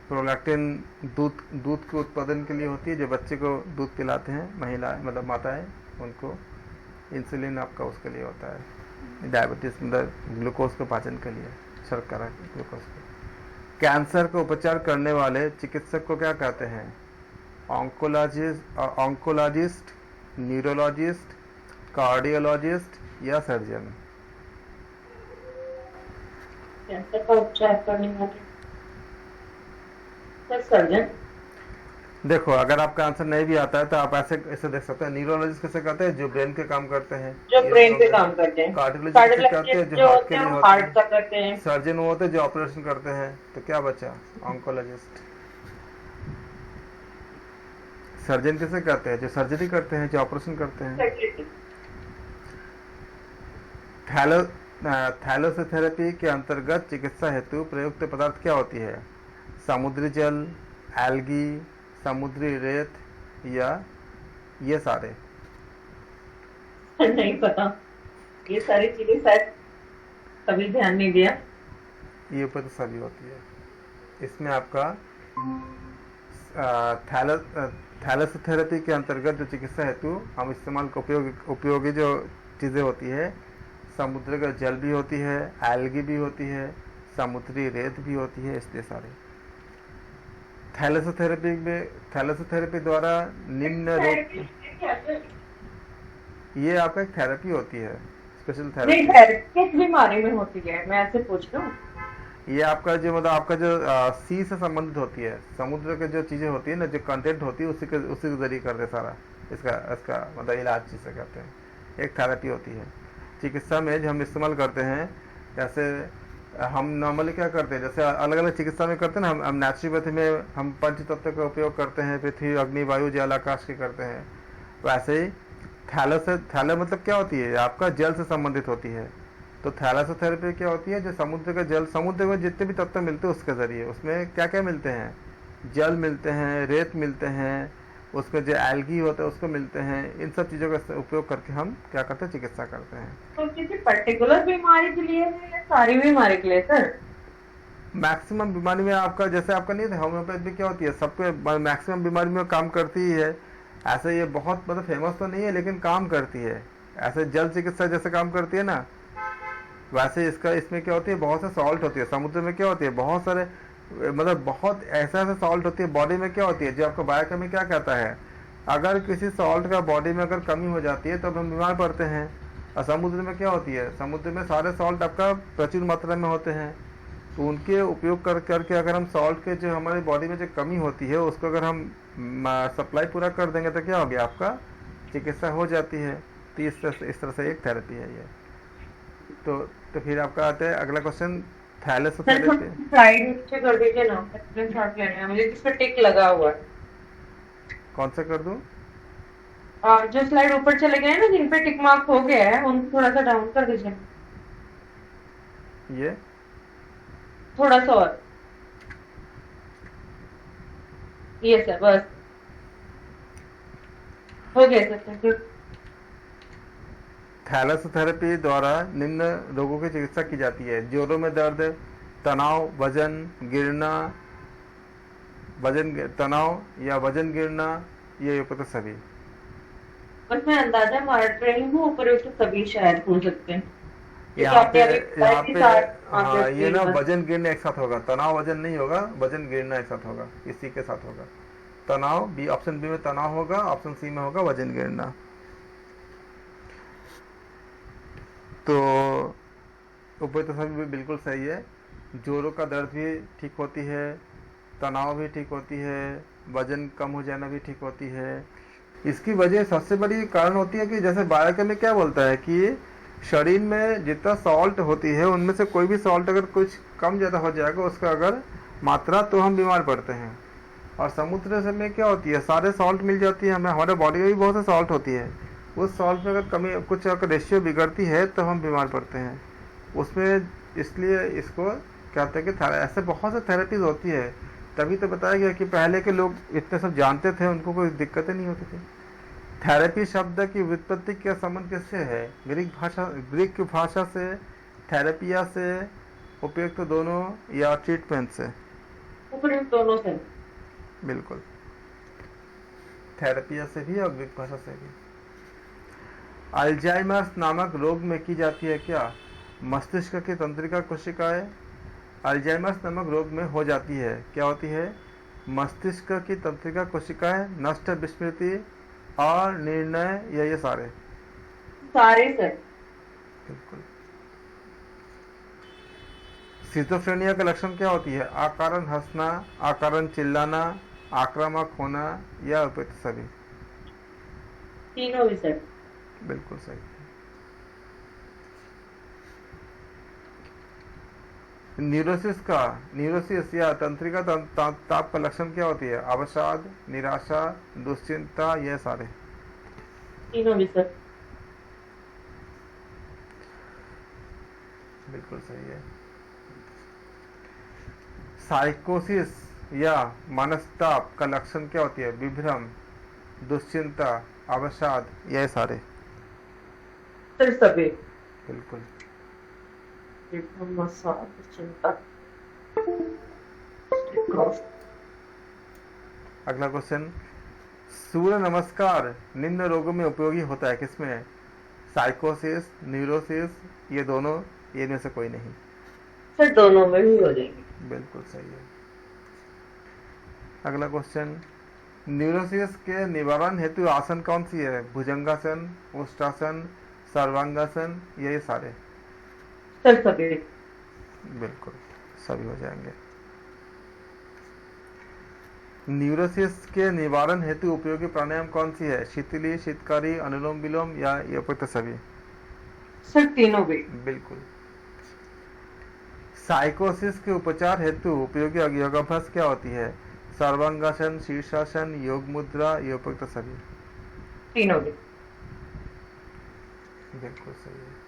प्रोलैक्टिन दूध के उत्पादन के लिए होती है, जो बच्चे को दूध पिलाते हैं, महिला मतलब माताएं, उनको। इंसुलिन आपका उसके लिए होता है, डायबिटीज मतलब ग्लूकोज के पाचन के लिए, शर्करा ग्लूकोज को। कैंसर का उपचार करने वाले चिकित्सक को क्या कहते हैं, ऑन्कोलॉजिस्ट, न्यूरोलॉजिस्ट, कार्डियोलॉजिस्ट या सर्जन? कैंसर का उपचार करने वाले सर सर्जन। देखो, अगर आपका आंसर नहीं भी आता है तो आप ऐसे देख सकते हैं, न्यूरोलॉजिस्ट किसे कहते हैं, जो ब्रेन के काम करते हैं, जो ब्रेन पे काम करते हैं। कार्डियोलॉजिस्ट कहते हैं जो हार्ट के लिए होते हार्ट का करते हैं। सर्जन वो होते हैं जो ऑपरेशन करते हैं। तो क्या बचा, ऑन्कोलॉजिस्ट। सर्जन किसे कहते हैं, जो सर्जरी करते हैं, जो ऑपरेशन करते हैं। थैलेसोथेरेपी के अंतर्गत चिकित्सा हेतु प्रयुक्त पदार्थ क्या होती है, समुद्री जल, एल्गी, समुद्री रेत या ये सारे? नहीं पता, ये सारी चीजें शायद कभी ध्यान नहीं दिया। ये ऊपर तो सभी होती है। इसमें आपका थैलेसोथेरेपी के अंतर्गत जो चिकित्सा हेतु हम इस्तेमाल उपयोगी जो चीज़ें होती है, समुद्र का जल भी होती है, एल्गी भी होती है, समुद्री रेत भी होती है, इसलिए सारे। थैलेसोथेरेपी द्वारा निम्न रोग, ये आपका एक थेरेपी होती है, स्पेशल थेरेपी। किस बीमारी में होती है, मैं ऐसे पूछ रहा हूँ। ये आपका जो मतलब आपका जो सी से संबंधित होती है, समुद्र के जो चीजें होती है ना, जो कंटेंट होती है, उसी के जरिए करते सारा इसका मतलब इलाज जिसे कहते हैं, एक थेरेपी होती है। चिकित्सा में जो हम इस्तेमाल करते हैं, जैसे हम नॉर्मली क्या करते हैं, जैसे अलग अलग चिकित्सा में करते हैं ना, हम नेचुरोपैथी में हम पंच तत्व का उपयोग करते हैं, पृथ्वी, अग्नि, वायु, जल, आकाश के करते हैं। वैसे ही थैलो मतलब क्या होती है, आपका जल से संबंधित होती है। तो थैलेसोथेरेपी क्या होती है, जो समुद्र का जल, समुद्र में जितने भी तत्व मिलते हैं उसके जरिए, उसमें क्या क्या मिलते हैं, जल मिलते हैं, रेत मिलते हैं, उसमें जो एल्गी होता है उसको मिलते हैं। इन सब चीज़ों का उपयोग करके हम क्या करते हैं, चिकित्सा करते हैं। तो किसी पर्टिकुलर बीमारी के लिए है या सारी बीमारी के लिए सर? मैक्सिमम बीमारी में आपका, जैसे आपका नहीं था होम्योपैथी क्या होती है, सबके मैक्सिमम बीमारी में काम करती ही है। ऐसे ये बहुत मतलब फेमस तो नहीं है, लेकिन काम करती है। ऐसे जल चिकित्सा जैसे काम करती है ना, वैसे इसका इसमें क्या होती है, बहुत से सॉल्ट होती है समुद्र में, क्या होती है बहुत सारे, मतलब बहुत ऐसा ऐसा सॉल्ट होती है बॉडी में, क्या होती है जो आपका बायोकेमी क्या कहता है, अगर किसी सॉल्ट का बॉडी में अगर कमी हो जाती है तब हम बीमार पड़ते हैं। और समुद्र में क्या होती है, समुद्र में सारे सॉल्ट आपका प्रचुर मात्रा में होते हैं, तो उनके उपयोग करके अगर हम सॉल्ट के जो हमारी बॉडी में जो कमी होती है उसको अगर हम सप्लाई पूरा कर देंगे तो क्या हो गया, आपका चिकित्सा हो जाती है। तो इस तरह से एक थेरेपी है ये। तो फिर आपका आता है अगला क्वेश्चन, थैलेसोथेरेपी। स्लाइड नीचे कर दीजिए ना, स्क्रीनशॉट लेना है मुझे, जिस पे टिक लगा हुआ है। कौन सा कर दूं? जो स्लाइड ऊपर चले गए हैं ना, जिन पे टिक मार्क हो गया है, उनको थोड़ा सा डाउन कर दीजिए, ये थोड़ा सा और। ये सर, बस हो गया सर, थैंक यू। थैलेसोथेरेपी द्वारा निम्न रोगों की चिकित्सा की जाती है: जोड़ों में दर्द, तनाव, तनाव या वजन गिरना, ये उपयुक्त सभी। बस मैं अंदाजा मार रही हूँ, उपयुक्त सभी शायद हो सकते हैं। यहाँ पे हाँ, हाँ, ये ना वजन गिरना एक साथ होगा, तनाव वजन नहीं होगा, वजन गिरना एक साथ होगा, इसी के साथ होगा। तनाव बी, ऑप्शन बी में तनाव होगा, ऑप्शन सी में होगा वजन गिरना। तो उपयुक्त सभी भी बिल्कुल सही है। जोड़ों का दर्द भी ठीक होती है, तनाव भी ठीक होती है, वजन कम हो जाना भी ठीक होती है। इसकी वजह सबसे बड़ी कारण होती है कि जैसे बायोकेमी क्या बोलता है कि शरीर में जितना सॉल्ट होती है उनमें से कोई भी सॉल्ट अगर कुछ कम ज़्यादा हो जाएगा उसका अगर मात्रा, तो हम बीमार पड़ते हैं। और समुद्र से में क्या होती है, सारे सॉल्ट मिल जाती है हमें, हमारे बॉडी में भी बहुत से सॉल्ट होती है, उस सॉल्ट में अगर कमी, कुछ अगर रेशियो बिगड़ती है तो हम बीमार पड़ते हैं उसमें। इसलिए इसको कहते हैं कि ऐसे बहुत से थेरेपीज होती है। तभी तो बताया गया कि पहले के लोग इतने सब जानते थे, उनको कोई दिक्कतें नहीं होती थी। थेरेपी शब्द की व्युत्पत्ति का संबंध किससे है? ग्रीक भाषा से, थेरेपिया से, उपयुक्त दोनों या ट्रीटमेंट से? उपयुक्त दोनों से। बिल्कुल, थेरेपिया से भी और ग्रीक भाषा से भी। अल्जाइमर्स नामक रोग में की जाती है क्या? मस्तिष्क की तंत्रिका कोशिकाएं अल्जाइमर्स नामक रोग में हो जाती है, क्या होती है? मस्तिष्क की तंत्रिका कोशिकाएं नष्ट, विस्मृति और निर्णय, या ये सारे? सारे सर। बिल्कुल। सिजोफ्रेनिया का लक्षण क्या होती है? अकारण हंसना, अकारण चिल्लाना, आक्रामक होना, या उपयुक्त सभी? तीनों भी सर। बिल्कुल सही। न्यूरोसिस या तंत्रिका ताप का लक्षण क्या होती है? अवसाद, निराशा, दुश्चिंता, ये सारे? तीनों भी सर। बिल्कुल सही है। साइकोसिस या मनस्ताप का लक्षण क्या होती है? विभ्रम, दुश्चिंता, अवसाद, ये सारे? सर सभी। बिल्कुल। चिंता। अगला क्वेश्चन, सूर्य नमस्कार निम्न रोगों में उपयोगी होता है, किसमें? साइकोसिस, न्यूरोसिस, ये दोनों, ये इनमें से कोई नहीं? सर दोनों में भी हो जाएगी। बिल्कुल सही है। अगला क्वेश्चन, न्यूरोसिस के निवारण हेतु आसन कौन सी है? भुजंगासन, उष्टासन, सर्वांगासन, ये सारे? सर सभी। बिल्कुल सभी हो जाएंगे। न्यूरोसिस के निवारण हेतु उपयोगी प्राणायाम कौन सी है? शीतली, शीतकारी, अनुलोम विलोम, या ये उपयुक्त सभी? सर तीनों भी। बिल्कुल। साइकोसिस के उपचार हेतु उपयोगी योगाभ्यास क्या होती है? सर्वांगासन, शीर्षासन, योग मुद्रा, ये उपयुक्त सभी? तीनों भी। बिल्कुल सही है।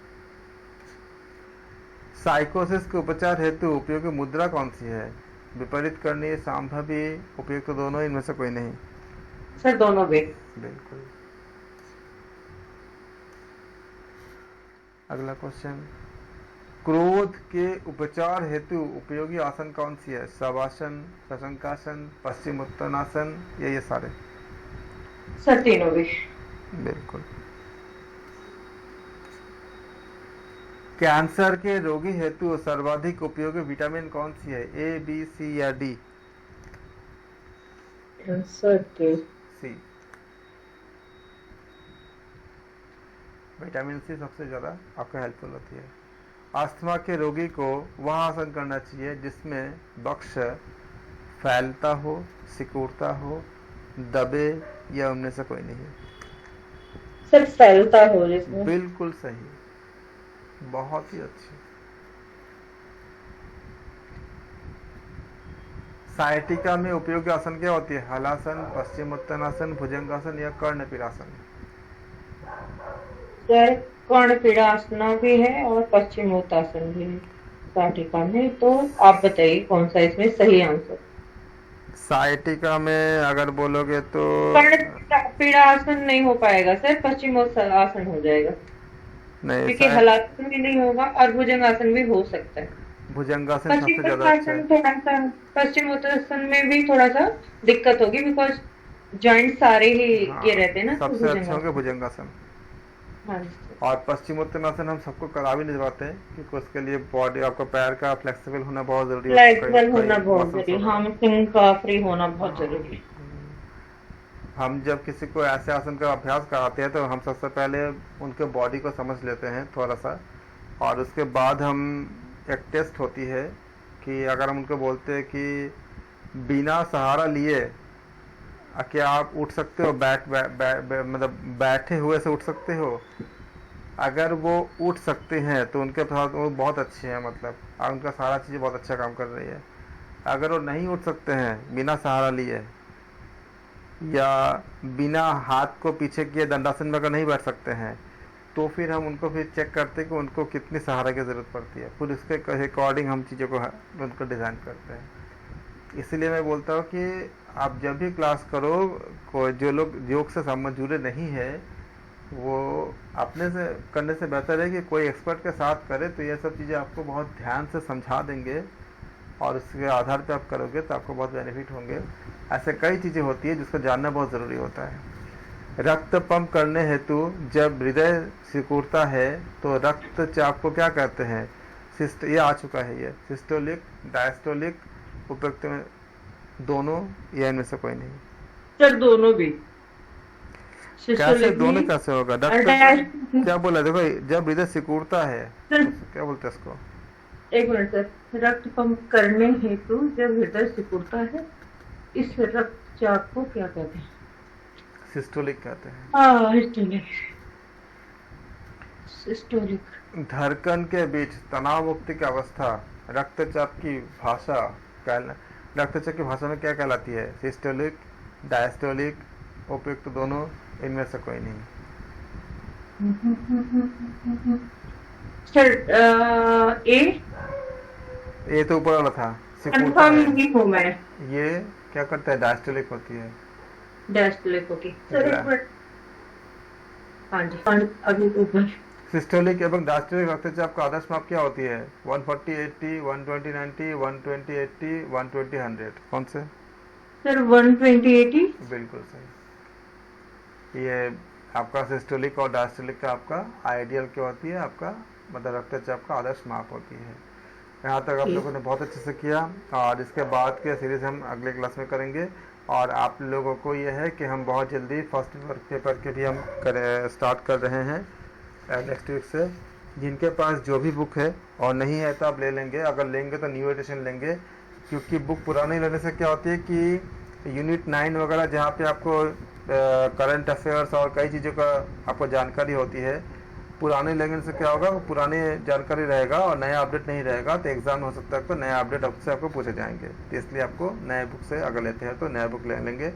साइकोसिस के उपचार हेतु उपयोगी मुद्रा कौन सी है? विपरीत करनी, सांभवी, उपयुक्त दोनों, इनमें से कोई नहीं? सर दोनों भी। बिल्कुल। अगला क्वेश्चन, क्रोध के उपचार हेतु उपयोगी आसन कौन सी है? शवासन, शशंकासन, पश्चिमोत्तानासन, ये सारे? सर तीनों भी। बिल्कुल। कैंसर के रोगी हेतु सर्वाधिक उपयोगी विटामिन कौन सी है? ए, बी, सी या डी? कैंसर के सी। विटामिन सी सबसे ज़्यादा आपका हेल्पफुल होती है। अस्थमा के रोगी को वह आसन करना चाहिए जिसमें वक्ष फैलता हो, सिकुड़ता हो, दबे या उनमें से कोई नहीं है। सर फैलता हो जिसमें। बिल्कुल सही, बहुत ही अच्छी। साइटिका में उपयोगी आसन क्या होती है? हलासन, पश्चिमोत्तानासन, भुजंगासन या कर्णपीड़ासन? सर कर्णपीड़ासन भी है और पश्चिमोत्तासन भी है साटिका में, तो आप बताइए कौन सा इसमें सही आंसर? साइटिका में अगर बोलोगे तो कर्णपीड़ासन नहीं हो पाएगा सर, पश्चिमोत्तानासन हो जाएगा, नहीं, क्योंकि हलासन भी नहीं होगा और भुजंगासन भी हो सकता है। भुजंगासन सबसे ज्यादा अच्छा है। थोड़ा सा पश्चिमोत्तानासन में भी थोड़ा सा दिक्कत होगी, बिकॉज जॉइंट सारे ही ये रहते हैं ना। सबसे अच्छे होंगे भुजंगासन। हाँ। और पश्चिमोत्तानासन हम सबको करा भी नहीं पाते क्योंकि उसके लिए बॉडी, आपका पैर का फ्लेक्सिबल होना बहुत जरूरी है, फ्लेक्सिबल होना बहुत जरूरी है, हार्मस्ट्रिंग का फ्री होना बहुत जरूरी है। हम जब किसी को ऐसे आसन का अभ्यास कराते हैं तो हम सबसे पहले उनके बॉडी को समझ लेते हैं थोड़ा सा, और उसके बाद हम एक टेस्ट होती है कि अगर हम उनको बोलते हैं कि बिना सहारा लिए क्या आप उठ सकते हो, मतलब बैठे हुए से उठ सकते हो? अगर वो उठ सकते हैं तो उनके साथ वो बहुत अच्छे हैं, मतलब उनका सारा चीज़ बहुत अच्छा काम कर रही है। अगर वो नहीं उठ सकते हैं बिना सहारा लिए या बिना हाथ को पीछे किए दंडासन में अगर नहीं बैठ सकते हैं, तो फिर हम उनको फिर चेक करते हैं कि उनको कितनी सहारा की ज़रूरत पड़ती है, फिर उसके अकॉर्डिंग हम चीज़ों को उनको डिज़ाइन करते हैं। इसलिए मैं बोलता हूँ कि आप जब भी क्लास करो, कोई जो लोग योग से संबंध जुड़े नहीं है वो अपने से करने से बेहतर है कि कोई एक्सपर्ट के साथ करे, तो ये सब चीज़ें आपको बहुत ध्यान से समझा देंगे और उसके आधार पे आप करोगे तो आपको बहुत बेनिफिट होंगे। ऐसे कई चीज़ें होती है जिसको जानना बहुत ज़रूरी होता है। रक्त पंप करने हेतु जब हृदय सिकुड़ता है तो रक्तचाप को क्या कहते हैं? ये आ चुका है, ये सिस्टोलिक, डायस्टोलिक, उपयुक्त में दोनों या इनमें से कोई नहीं? सर दोनों भी। कैसे दोनों कैसे होगा? क्या बोला? देखो जब हृदय सिकुड़ता है तो क्या बोलते हैं इसको? एक मिनट सर, रक्त पंप करने हेतु जब हृदय सिकुड़ता है इस रक्तचाप को क्या कहते हैं? सिस्टोलिक कहते हैं। हाँ, सिस्टोलिक। धड़कन के बीच तनाव मुक्ति की अवस्था रक्तचाप की भाषा रक्तचाप की भाषा में क्या कहलाती है? सिस्टोलिक, डायस्टोलिक, उपयुक्त दोनों, इनमें से कोई नहीं। सर ए तो ऊपर वाला था, कंफर्म नहीं हूँ मैं। ये क्या करता है? डायस्टोलिक होती है। डायस्टोलिक होती है सर, एक मिनट। हाँ जी, अभी ऊपर। सिस्टोलिक एवं डायस्टोलिक रक्तचाप का आदर्श माप क्या होती है? 140/80, 120/90, 120/80, 120/100? कौन से? सर 120/80। बिल्कुल सही। ये आपका सिस्टोलिक और डायस्टोलिक का आपका आइडियल क्या होती है? आपका मतलब रक्तचाप का आदर्श माप होती है। यहाँ तक आप लोगों ने बहुत अच्छे से किया और इसके बाद के सीरीज हम अगले क्लास में करेंगे। और आप लोगों को ये है कि हम बहुत जल्दी फर्स्ट पेपर के भी हम स्टार्ट कर रहे हैं नेक्स्ट वीक से। जिनके पास जो भी बुक है और नहीं है तो आप ले लेंगे, अगर लेंगे तो न्यू एडिशन लेंगे, क्योंकि बुक पुरानी लेने से क्या होती है कि यूनिट 9 वगैरह जहाँ पे आपको करंट अफेयर्स और कई चीज़ों का आपको जानकारी होती है, पुराने लेने से क्या होगा, पुरानी जानकारी रहेगा और नया अपडेट नहीं रहेगा, तो एग्जाम हो सकता है तो नया अपडेट आपसे आपको पूछे जाएंगे। तो इसलिए आपको नए बुक से अगर लेते हैं तो नया बुक ले लेंगे।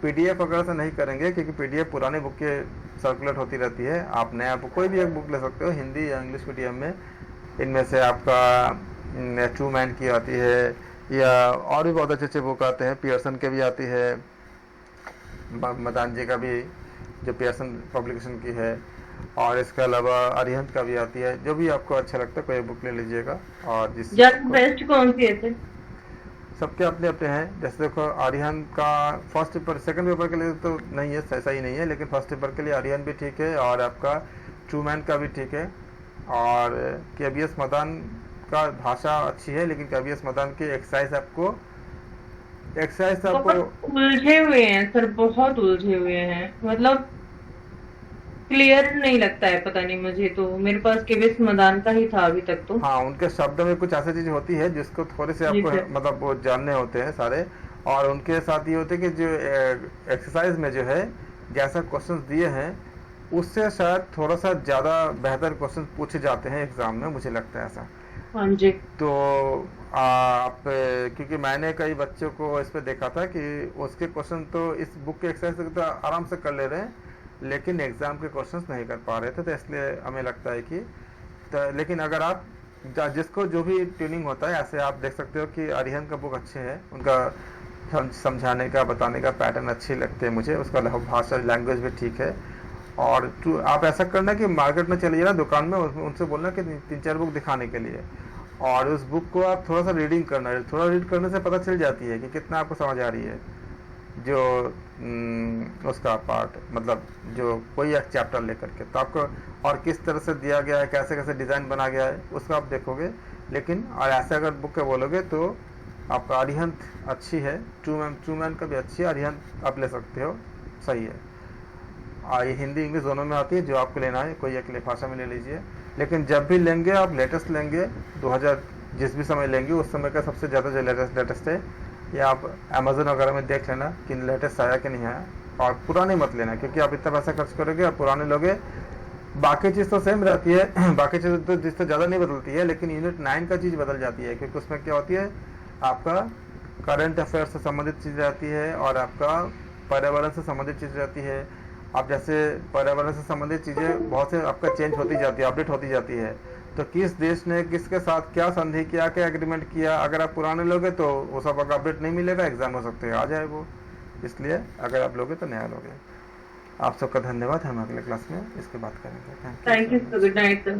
पीडीएफ वगैरह से नहीं करेंगे क्योंकि पीडीएफ पुराने बुक के सर्कुलेट होती रहती है। आप नया बुक कोई भी एक बुक ले सकते हो, हिंदी या इंग्लिश मीडियम में। इनमें से आपका ट्रू मैन की आती है या और भी बहुत अच्छे अच्छे बुक आते हैं, पियर्सन के भी आती है, मदान जी का भी जो पियर्सन पब्लिकेशन की है, और इसके अलावा अरिहंत का भी आती है। जो भी आपको अच्छा लगता है कोई बुक ले लीजिएगा। और जिस बेस्ट कौन सी है सर? सबके अपने अपने हैं। जैसे देखो अरिहंत का फर्स्ट पेपर, सेकंड पेपर के लिए तो नहीं है, ऐसा ही नहीं है, लेकिन फर्स्ट पेपर के लिए अरिहंत भी ठीक है और आपका ट्रू मैन का भी ठीक है। और KVS मदान का भाषा अच्छी है, लेकिन KVS मदान की एक्सरसाइज आपको बहुत उलझे हुए हैं सर, बहुत उलझे हुए हैं, मतलब क्लियर नहीं लगता है, पता नहीं मुझे तो, मेरे पास केवल मैदान का ही था अभी तक तो। हाँ, उनके शब्द में कुछ ऐसी चीज होती है जिसको थोड़े से जी आपको सर। मतलब वो जानने होते हैं सारे। और उनके साथ ये होते हैं कि जो एक्सरसाइज में जो है जैसा क्वेश्चन दिए हैं उससे शायद थोड़ा सा ज़्यादा बेहतर क्वेश्चन पूछे जाते हैं एग्जाम में, मुझे लगता है ऐसा। हाँ जी। तो आप क्योंकि मैंने कई बच्चों को इस पे देखा था कि उसके क्वेश्चन तो इस बुक के एक्सरसाइज तो आराम से कर ले रहे हैं, लेकिन एग्ज़ाम के क्वेश्चंस नहीं कर पा रहे थे। तो इसलिए हमें लगता है कि लेकिन अगर आप जिसको जो भी ट्यूनिंग होता है, ऐसे आप देख सकते हो कि अरिहंत का बुक अच्छे है, उनका समझाने का बताने का पैटर्न अच्छे लगते हैं मुझे, उसका भाषा लैंग्वेज भी ठीक है। और आप ऐसा करना कि मार्केट में चले जाना दुकान में, उनसे बोलना कि 3-4 बुक दिखाने के लिए, और उस बुक को आप थोड़ा सा रीडिंग करना है। थोड़ा रीड करने से पता चल जाती है कि कितना आपको समझ आ रही है जो उसका पार्ट, मतलब जो कोई एक चैप्टर लेकर के, तो आपको और किस तरह से दिया गया है, कैसे कैसे डिज़ाइन बना गया है, उसका आप देखोगे। लेकिन और ऐसे अगर बुक के बोलोगे तो आपका अरिहंत अच्छी है, टू मैन का भी अच्छी है, अरिहंत आप ले सकते हो, सही है। और ये हिंदी इंग्लिश दोनों में आती है, जो आपको लेना है कोई एक भाषा में ले लीजिए। लेकिन जब भी लेंगे आप लेटेस्ट लेंगे, 2000 जिस भी समय लेंगे उस समय का सबसे ज़्यादा जो लेटेस्ट है, या आप अमेजोन वगैरह में देख लेना कि लेटेस्ट आया कि नहीं आया। और पुराने मत लेना, क्योंकि आप इतना पैसा खर्च करोगे और पुराने लोगे। बाकी चीज़ तो सेम रहती है, बाकी चीज़ तो जिससे ज़्यादा नहीं बदलती है, लेकिन यूनिट 9 का चीज़ बदल जाती है, क्योंकि उसमें क्या होती है, आपका करंट अफेयर से संबंधित चीज़ रहती है और आपका पर्यावरण से संबंधित चीज़ रहती है। अब जैसे पर्यावरण से संबंधित चीज़ें बहुत से आपका चेंज होती जाती है, अपडेट होती जाती है। तो किस देश ने किसके साथ क्या संधि किया, क्या एग्रीमेंट किया, अगर आप पुराने लोगे तो वो सब अपडेट नहीं मिलेगा, एग्जाम हो सकते हैं आ जाए वो। इसलिए अगर आप लोगे तो नया लोगे। आप सबका धन्यवाद, हम अगले क्लास में इसके बात करेंगे। Thank you sir, good night sir.